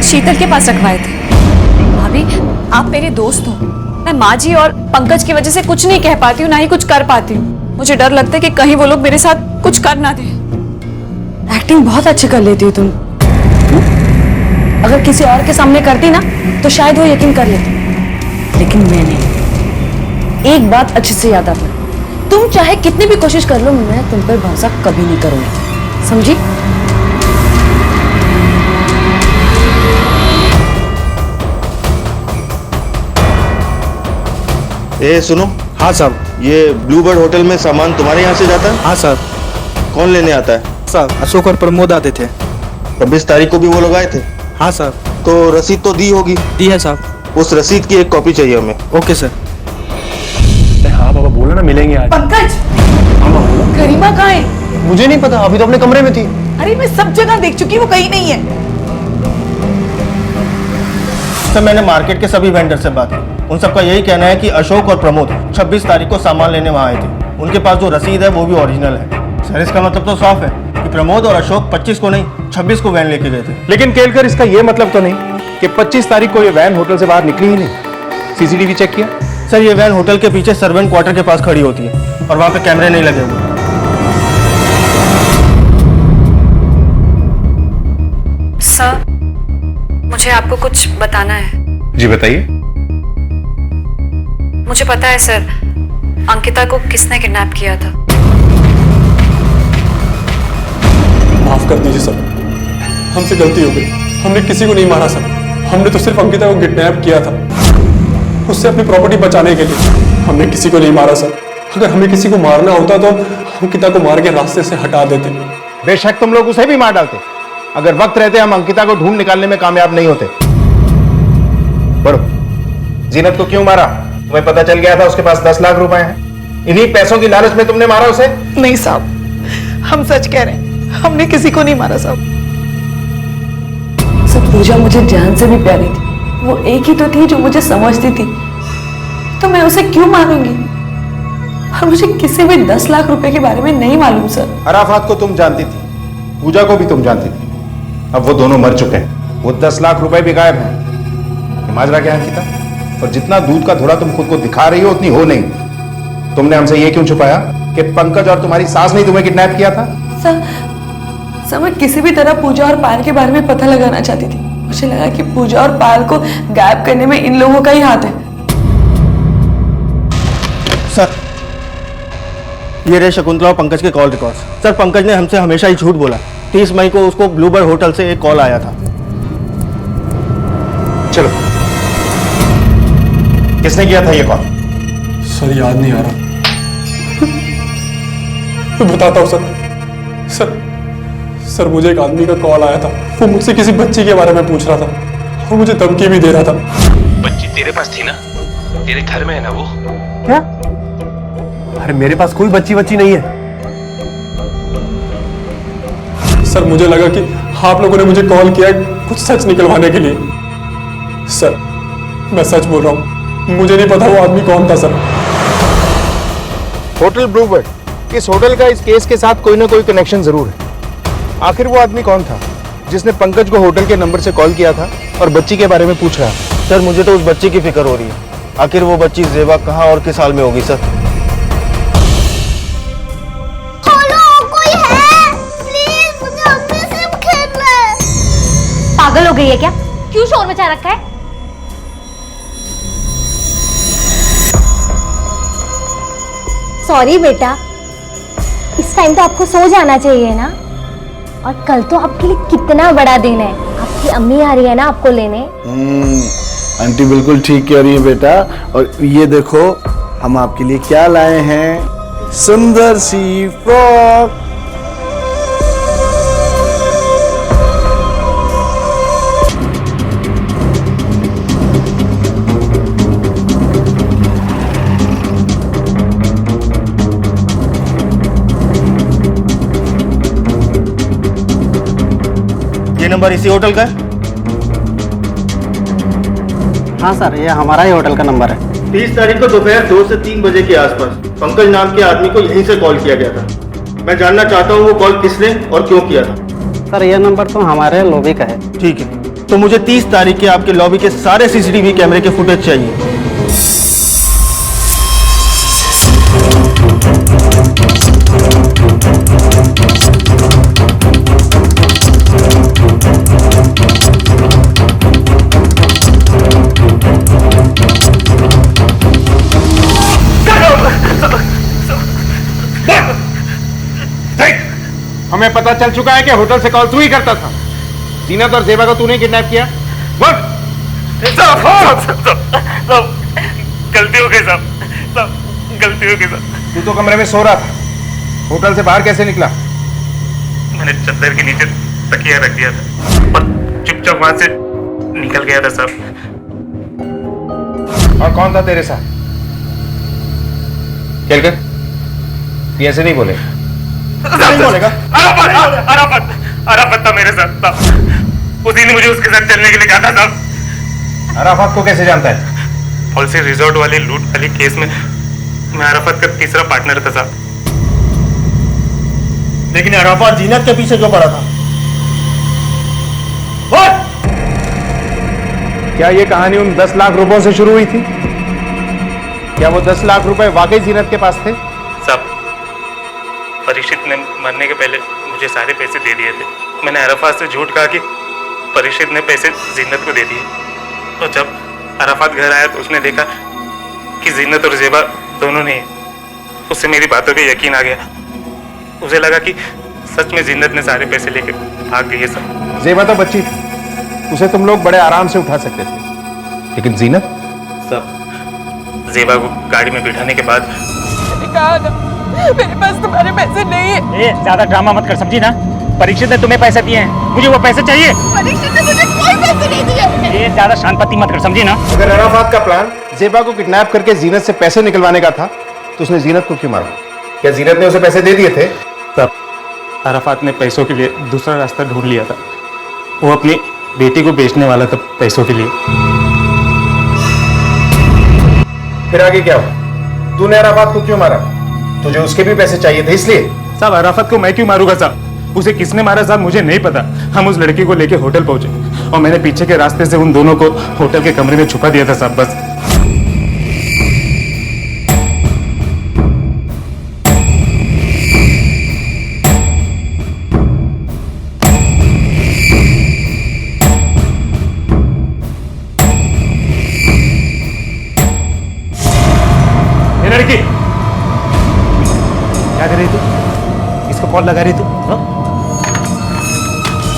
शीतल के पास रखवाए थे। भाभी, आप मेरे दोस्त हो। मैं माँ जी और पंकज की वजह से कुछ नहीं कह पाती हूँ, ना ही कुछ कर पाती हूँ। मुझे डर लगता है कि कहीं वो लोग मेरे साथ कुछ कर ना दे। एक्टिंग बहुत अच्छी कर लेती हो तुम। अगर किसी और के सामने करती ना तो शायद वो यकीन कर लेती, लेकिन मैं नहीं। एक बात अच्छे से याद रखना, तुम चाहे कितनी भी कोशिश कर लो, मैं तुम पर भरोसा कभी नहीं करूंगी, समझी? ए सुनो। हाँ साहब। ये ब्लूबर्ड होटल में सामान तुम्हारे यहाँ से जाता है? हाँ साहब। कौन लेने आता है? साहब, अशोक और प्रमोद आते थे। 26 तारीख को भी वो लोग आए थे? हाँ साहब। तो रसीद तो दी होगी? दी है साहब। उस रसीद की एक कॉपी चाहिए हमें। Okay sir. हाँ बाबा, बोला ना मिलेंगे आज। पंकज, गरिमा कहाँ है? मुझे नहीं पता, अभी तो अपने कमरे में थी। अरे मैं सब जगह देख चुकी, वो कहीं नहीं है। सर, मैंने मार्केट के सभी वेंडर से बात की, उन सबका यही कहना है कि अशोक और प्रमोद 26 तारीख को सामान लेने वहाँ आए थे। उनके पास जो रसीद है वो भी ओरिजिनल है। सर, इसका मतलब तो साफ है कि प्रमोद और अशोक 25 को नहीं 26 को वैन लेके गए थे। लेकिन केलकर, इसका ये मतलब तो नहीं कि 25 तारीख को ये वैन होटल से बाहर निकली ही नहीं। सीसीटीवी चेक किया? सर, ये वैन होटल के पीछे सर्वेंट क्वार्टर के पास खड़ी होती है और वहाँ पे कैमरे नहीं लगे हुए। सर, मुझे आपको कुछ बताना है। जी बताइए। मुझे पता है सर, अंकिता को किसने किडनैप किया था। माफ कर दीजिए सर, हमसे गलती हो गई। हमने किसी को नहीं मारा सर, हमने तो सिर्फ अंकिता को किडनैप किया था, उससे अपनी प्रॉपर्टी बचाने के लिए। हमने किसी को नहीं मारा सर। अगर हमें किसी को मारना होता तो अंकिता को मार के रास्ते से हटा देते। बेशक तुम लोग उसे भी मार डालते, अगर वक्त रहते हम अंकिता को ढूंढ निकालने में कामयाब नहीं होते। बढ़ो। जीनत को क्यों मारा? तुम्हें पता चल गया था उसके पास 10 लाख रुपए हैं। इन्हीं पैसों की लालच में तुमने मारा उसे? नहीं साहब, हम सच कह रहे हैं, हमने किसी को नहीं मारा साहब। सब पूजा मुझे जान से भी प्यारी थी। वो एक ही तो थी जो मुझे समझती थी, तो मैं उसे क्यों मारूंगी? और मुझे किसी भी 10 लाख रुपए के बारे में नहीं मालूम सर। अराफात को तुम जानती थी, पूजा को भी तुम जानती थी। अब वो दोनों मर चुके हैं, वो 10 लाख रुपए भी गायब हैं। माजरा क्या अंकिता? और जितना दूध का धोड़ा तुम खुद को दिखा रही हो उतनी हो नहीं। तुमने हमसे ये क्यों छुपाया कि पंकज और तुम्हारी सास ने तुम्हें किडनैप किया था? सर, मैं किसी भी तरह पूजा और पायल के बारे में पता लगाना चाहती थी। मुझे लगा कि पूजा और पायल को गायब करने में इन लोगों का ही हाथ है। सर, ये रहे शकुंतला और पंकज के कॉल रिकॉर्ड्स। सर, पंकज ने हमसे हमेशा ही झूठ बोला। 30 मई को उसको ब्लूबर्ड होटल से एक कॉल आया था। चलो, किसने किया था ये कॉल? सर, याद नहीं आ रहा। मैं बताता हूँ सर, मुझे एक आदमी का कॉल आया था। वो मुझसे किसी बच्ची के बारे में पूछ रहा था और मुझे धमकी भी दे रहा था। बच्ची तेरे पास थी ना? तेरे घर में है ना वो? क्या? अरे मेरे पास कोई बच्ची नहीं है। सर मुझे लगा कि आप लोगों ने मुझे कॉल किया कुछ सच निकलवाने के लिए। सर मैं सच बोल रहा हूँ, मुझे नहीं पता वो आदमी कौन था सर। होटल ब्लूबर्ड, इस होटल का इस केस के साथ कोई ना कोई कनेक्शन जरूर है। आखिर वो आदमी कौन था जिसने पंकज को होटल के नंबर से कॉल किया था और बच्ची के बारे में पूछ रहा? सर मुझे तो उस बच्ची की फिक्र हो रही है। आखिर वो बच्ची जेबा कहाँ और किस हाल में होगी सर? कोई है? प्लीज मुझे अम्मी से खेलना है। पागल हो गई है क्या? क्यों शोर मचा रखा है? सॉरी बेटा, इस टाइम तो आपको सो जाना चाहिए ना। और कल तो आपके लिए कितना बड़ा दिन है, आपकी अम्मी आ रही है ना आपको लेने। आंटी बिल्कुल ठीक कह रही है बेटा। और ये देखो हम आपके लिए क्या लाए हैं, सुंदर सी फ्रॉक। ये नंबर इसी होटल का है? हाँ सर, ये हमारा ही होटल का नंबर है। 30 तारीख को दोपहर 2 से 3 बजे के आसपास पंकज नाम के आदमी को यहीं से कॉल किया गया था। मैं जानना चाहता हूँ वो कॉल किसने और क्यों किया था। सर ये नंबर तो हमारे लॉबी का है। ठीक है, तो मुझे 30 तारीख के आपके लॉबी के सारे सीसीटीवी कैमरे के फुटेज चाहिए। हमें पता चल चुका है कि होटल से कॉल तू ही करता था। जीनत और जेबा को तूने किडनैप किया। गलती हो गई साहब, गलती हो गई साहब। तू तो कमरे में सो रहा था, होटल से बाहर कैसे निकला? मैंने चद्दर के नीचे तकिया रख दिया था और चुपचाप वहां से निकल गया था साहब। और कौन था तेरे साथ? केलकर, ये ऐसे नहीं बोले। नहीं बोलेगा। अराफत था मेरे साथ साहब। उसी ने मुझे उसके साथ चलने के लिए कहा था साहब। अराफत को कैसे जानता है? पॉलिसी रिजॉर्ट वाली लूट वाली केस में मैं अराफत का तीसरा पार्टनर था साहब। लेकिन अराफत जीनत के पीछे क्यों पड़ा था? क्या ये कहानी उन 10 लाख रुपयों से शुरू हुई थी? क्या वो 10 लाख रुपए वाकई जीनत के पास थे? साहब, परीक्षित ने मरने के पहले मुझे सारे पैसे दे दिए थे। मैंने अराफात से झूठ कहा कि परीक्षित ने पैसे जीनत को दे दिए। और जब अराफात घर आया तो उसने देखा कि जीनत और जेबा दोनों नहीं है। उससे मेरी बातों पे यकीन आ गया। उसे लगा कि सच में जीनत ने सारे पैसे लेकर भाग गई है। सब जेबा तो बच्ची थी, उसे तुम लोग बड़े आराम से उठा सकते थे, लेकिन जीनत? सब जेबा को गाड़ी में बिठाने के बाद कहा ना, मेरे पास तुम्हारे पैसे नहीं है। ज्यादा ड्रामा मत कर, समझी ना? परीक्षित ने तुम्हें पैसे दिए हैं, मुझे वो पैसे चाहिए। परीक्षित ने मुझे कोई पैसे नहीं दिए। ये ज्यादा शांति मत कर, समझी ना? अगर अराफात का प्लान जेबा को किडनैप करके जीनत से पैसे निकलवाने का था तो उसने जीनत को क्यों मारा? क्या जीनत ने उसे पैसे दे दिए थे? तब अराफात ने पैसों के लिए दूसरा रास्ता ढूंढ लिया था। वो अपनी बेटी को बेचने वाला था पैसों के लिए। फिर आगे क्या हुआ? तूने अराफात को क्यों मारा? तुझे उसके भी पैसे चाहिए थे इसलिए? साहब, अराफात को मैं क्यों मारूंगा साहब? उसे किसने मारा साहब मुझे नहीं पता। हम उस लड़की को लेके होटल पहुंचे और मैंने पीछे के रास्ते से उन दोनों को होटल के कमरे में छुपा दिया था साहब, बस। ये लड़की क्या कर रही तू? किसको कॉल लगा रही तू?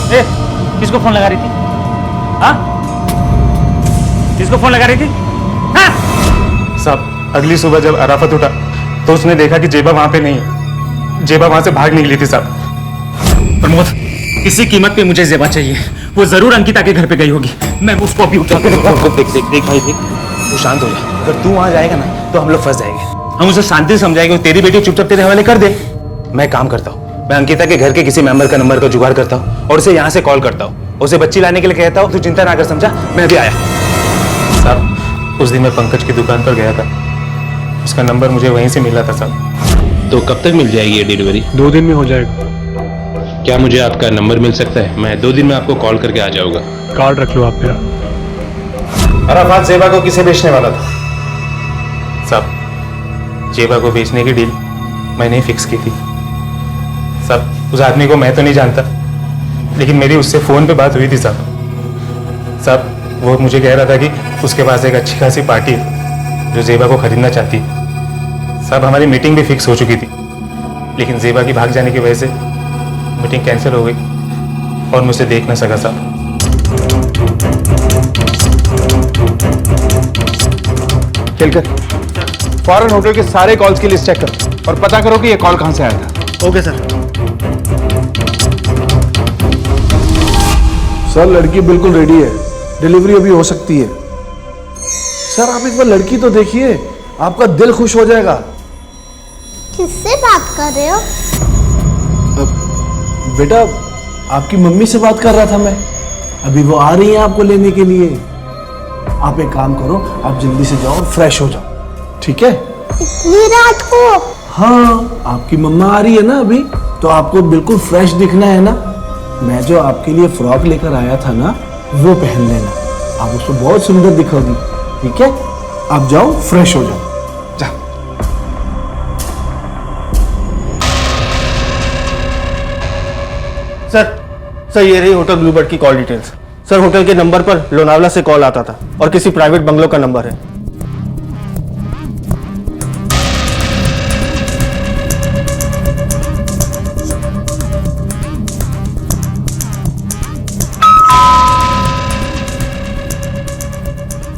ए, किसको फोन लगा रही थी? हाँ? किसको फोन लगा रही थी? हाँ? साहब, अगली सुबह जब अराफत उठा तो उसने देखा कि जेबा वहां पे नहीं है। जेबा वहां से भाग निकली थी साहब। प्रमोद, किसी कीमत पे मुझे जेबा चाहिए। वो जरूर अंकिता के घर पे गई होगी। मैं उसको अभी उठा के देख भाई देख, तू शांत हो जा। अगर तू वहां जाएगा ना तो हम लोग फंस जाएंगे। हम उसे शांति से समझाएंगे, तेरी बेटी चुपचाप तेरे हवाले कर दे। मैं काम करता हूँ, मैं अंकिता के घर के किसी मेंबर का नंबर का जुगाड़ करता हूँ और उसे यहाँ से कॉल करता हूँ, उसे बच्ची लाने के लिए कहता हूँ। तू चिंता ना कर, समझा? मैं अभी आया। साहब उस दिन मैं पंकज की दुकान पर गया था, उसका नंबर मुझे वहीं से मिला था साहब। तो कब तक मिल जाएगी ये डिलीवरी? 2 दिन में हो जाएगा। क्या मुझे आपका नंबर मिल सकता है? मैं 2 दिन में आपको कॉल करके आ जाऊंगा। कार्ड रख लो आप मेरा। अराफात जेबा को किसे बेचने वाला था? साहब जेबा को बेचने की डील मैंने ही फिक्स की थी साहब। उस आदमी को मैं तो नहीं जानता, लेकिन मेरी उससे फोन पे बात हुई थी साहब। वो मुझे कह रहा था कि उसके पास एक अच्छी खासी पार्टी है जो जेबा को खरीदना चाहती है साहब। हमारी मीटिंग भी फिक्स हो चुकी थी, लेकिन जेबा की भाग जाने की वजह से मीटिंग कैंसिल हो गई और मुझसे देख ना सका साहब। केलकर, फौरन होटल के सारे कॉल्स की लिस्ट चेक करो और पता करो कि ये कॉल कहां से आया था। Okay sir. सर लड़की बिल्कुल रेडी है, डिलीवरी अभी हो सकती है। सर आप एक बार लड़की तो देखिए, आपका दिल खुश हो जाएगा। किससे बात कर रहे हो? बेटा आपकी मम्मी से बात कर रहा था मैं, अभी वो आ रही है आपको लेने के लिए। आप एक काम करो, आप जल्दी से जाओ, फ्रेश हो जाओ, ठीक है? इतनी रात को? हाँ, आपकी मम्मा आ रही है ना अभी, तो आपको बिल्कुल फ्रेश दिखना है ना। मैं जो आपके लिए फ्रॉक लेकर आया था ना, वो पहन लेना, आप उसको बहुत सुंदर दिखोगी, ठीक है? आप जाओ, फ्रेश हो जाओ। सर ये रही होटल ब्लूबर्ड की कॉल डिटेल्स। सर होटल के नंबर पर लोनावला से कॉल आता था और किसी प्राइवेट बंगलो का नंबर है।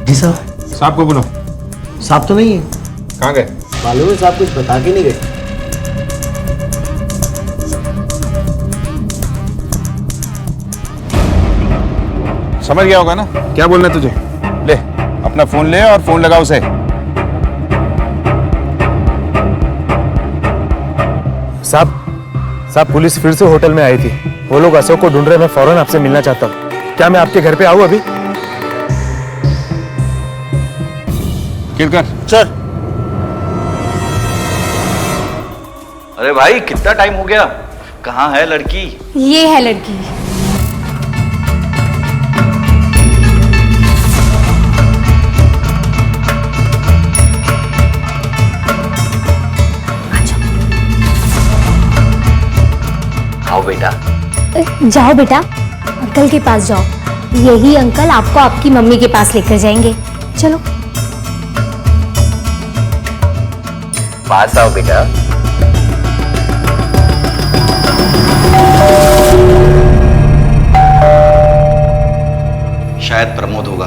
जी साहब। साहब को बोलो। साहब तो नहीं है। कहाँ गए? मालूम है साहब, कुछ बता के नहीं गए। समझ गया होगा ना क्या बोलना है तुझे? ले अपना फोन ले और फोन लगा उसे। साहब पुलिस फिर से होटल में आई थी, वो लोग अशोक को ढूंढ रहे। मैं फौरन आपसे मिलना चाहता हूँ, क्या मैं आपके घर पे आऊँ अभी? केलकर। सर। अरे भाई कितना टाइम हो गया, कहाँ है लड़की? ये है लड़की। आओ बेटा। जाओ बेटा, अंकल के पास जाओ, यही अंकल आपको आपकी मम्मी के पास लेकर जाएंगे। चलो पास आओ बेटा। शायद प्रमोद होगा।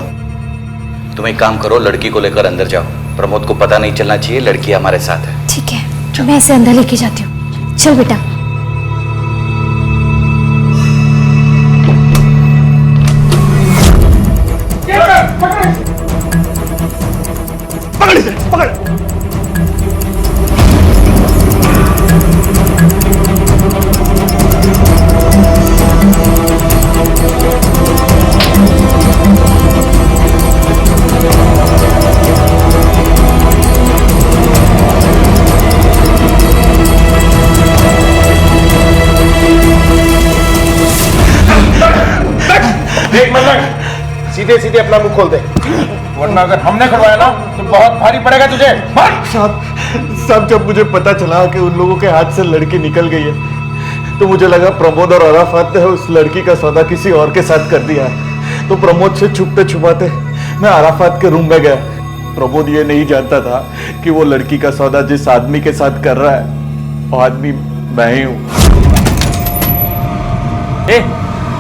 तुम एक काम करो, लड़की को लेकर अंदर जाओ, प्रमोद को पता नहीं चलना चाहिए लड़की हमारे साथ है। ठीक है, मैं इसे अंदर लेके जाती हूँ। चल बेटा। पकड़ इसे, पकड़। देख मल्लंग, सीधे सीधे अपना मुंह खोल दे, वरना अगर हमने करवाया ना तो बहुत भारी पड़ेगा तुझे। साहब जब मुझे पता चला कि उन लोगों के हाथ से लड़की निकल गई है, तो मुझे लगा प्रमोद और अराफात ने उस लड़की का सौदा किसी और के साथ कर दिया है। तो प्रमोद से छुपते छुपाते मैं अराफात के रूम में गया। प्रमोद ये नहीं जानता था कि वो लड़की का सौदा जिस आदमी के साथ कर रहा है, वो आदमी मैं ही हूँ।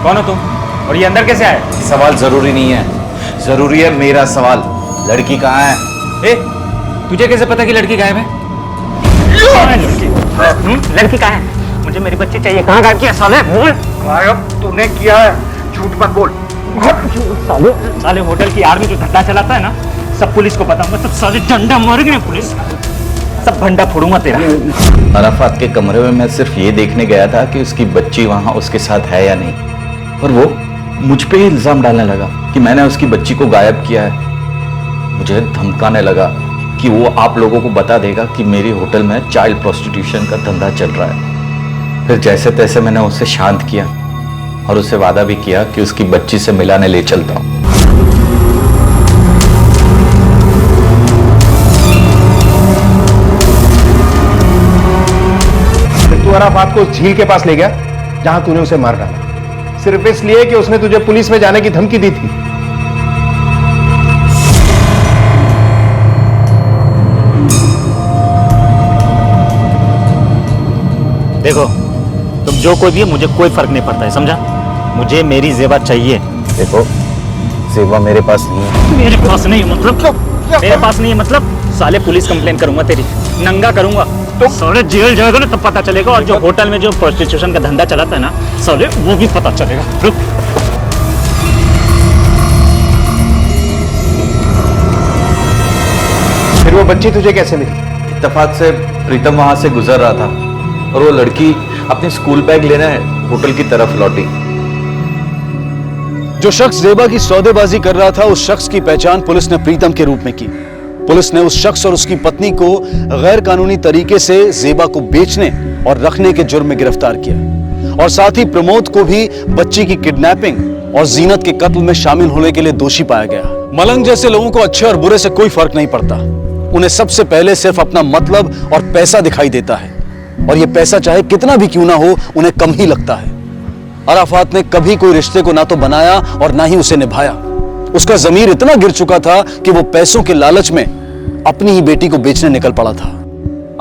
कौन हो तुम और ये अंदर कैसे आए? सवाल जरूरी नहीं है, जरूरी है मेरा सवाल। लड़की कहाँ है? तुझे कैसे पता कि लड़की गायब है? लड़की कहाँ है? मुझे मेरी बच्ची चाहिए। कहाँ गायब किया साले? बोल। गायब तूने किया है, झूठ मत बोल। साले होटल की आर्मी जो धंधा चलाता है ना, सब पुलिस को पता होगा, सब साले डंडा मारेंगे पुलिस। सब भंडा फोड़ूंगा तेरा। अराफात के कमरे में मैं सिर्फ ये देखने गया था कि उसकी बच्ची वहां उसके साथ है या नहीं, और वो मुझ पे ही इल्जाम डालने लगा कि मैंने उसकी बच्ची को गायब किया है। मुझे धमकाने लगा कि वो आप लोगों को बता देगा कि मेरी होटल में चाइल्ड प्रोस्टिट्यूशन का धंधा चल रहा है। फिर जैसे तैसे मैंने उसे शांत किया और उसे वादा भी किया कि उसकी बच्ची से मिलाने ले चलता हूं। तू अराफात को उस झील के पास ले गया जहां तूने उसे मार डाला, सिर्फ इसलिए कि उसने तुझे पुलिस में जाने की धमकी दी थी। देखो तुम जो कोई भी है, मुझे कोई फर्क नहीं पड़ता है, समझा? मुझे मेरी जेबा चाहिए। देखो जेबा मेरे पास नहीं है। मेरे पास नहीं मतलब? मेरे पास नहीं है मतलब? साले पुलिस कंप्लेन करूंगा तेरी, नंगा करूंगा तो साले जेल जाएगा ना, तब पता चलेगा। और जो होटल में जो प्रोस्टिट्यूशन का धंधा चलाता है ना साले, वो भी पता चलेगा। रुक। फिर वो बच्ची तुझे कैसे मिली? इत्तेफाक से प्रीतम वहां से गुजर रहा था और वो लड़की अपनी स्कूल बैग लेने होटल की तरफ लौटी। जो शख्स जेबा की सौदेबाजी कर रहा था, उस शख्स की पहचान पुलिस ने प्रीतम के रूप में की। पुलिस ने उस शख्स और उसकी पत्नी को गैर कानूनी तरीके से जेबा को बेचने और रखने के जुर्म में गिरफ्तार किया, और साथ ही प्रमोद को भी बच्ची की किडनैपिंग और जीनत के कत्ल में शामिल होने के लिए दोषी पाया गया। मलंग जैसे लोगों को अच्छे और बुरे से कोई फर्क नहीं पड़ता। उन्हें सबसे पहले सिर्फ अपना मतलब और पैसा दिखाई देता है, और यह पैसा चाहे कितना भी क्यों ना हो, उन्हें कम ही लगता है। अराफात ने कभी कोई रिश्ते को ना तो बनाया और ना ही उसे निभाया। उसका जमीर इतना गिर चुका था कि वो पैसों के लालच में अपनी ही बेटी को बेचने निकल पड़ा था।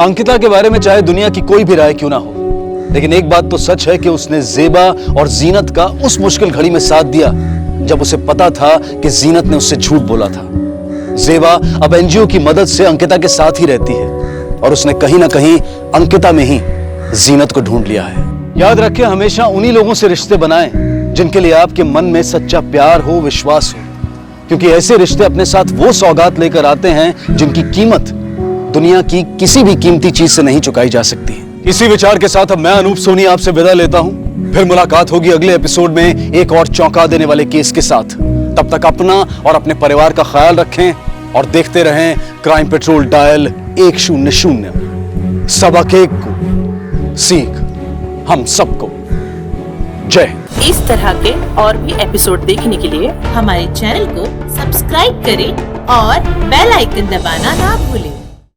अंकिता के बारे में चाहे दुनिया की कोई भी राय क्यों ना हो, लेकिन एक बात तो सच है कि उसने जेबा और जीनत का उस मुश्किल घड़ी में साथ दिया जब उसे पता था कि जीनत ने उससे झूठ बोला था। जेबा अब एनजीओ की मदद से अंकिता के साथ ही रहती है, और उसने कहीं ना कहीं अंकिता में ही जीनत को ढूंढ लिया है। याद रखें, हमेशा उन्हीं लोगों से रिश्ते बनाएं जिनके लिए आपके मन में सच्चा प्यार हो, विश्वास हो, क्योंकि ऐसे रिश्ते अपने साथ वो सौगात लेकर आते हैं जिनकी कीमत दुनिया की किसी भी कीमती चीज से नहीं चुकाई जा सकती। इसी विचार के साथ अब मैं अनूप सोनी आपसे विदा लेता हूं। फिर मुलाकात होगी अगले एपिसोड में एक और चौंका देने वाले केस के साथ। तब तक अपना और अपने परिवार का ख्याल रखें और देखते रहें क्राइम पेट्रोल डायल 100। सबक एक को सीख हम सबको। जय। इस तरह के और भी एपिसोड देखने के लिए हमारे चैनल को सब्सक्राइब करें और बेल आइकन दबाना ना भूलें।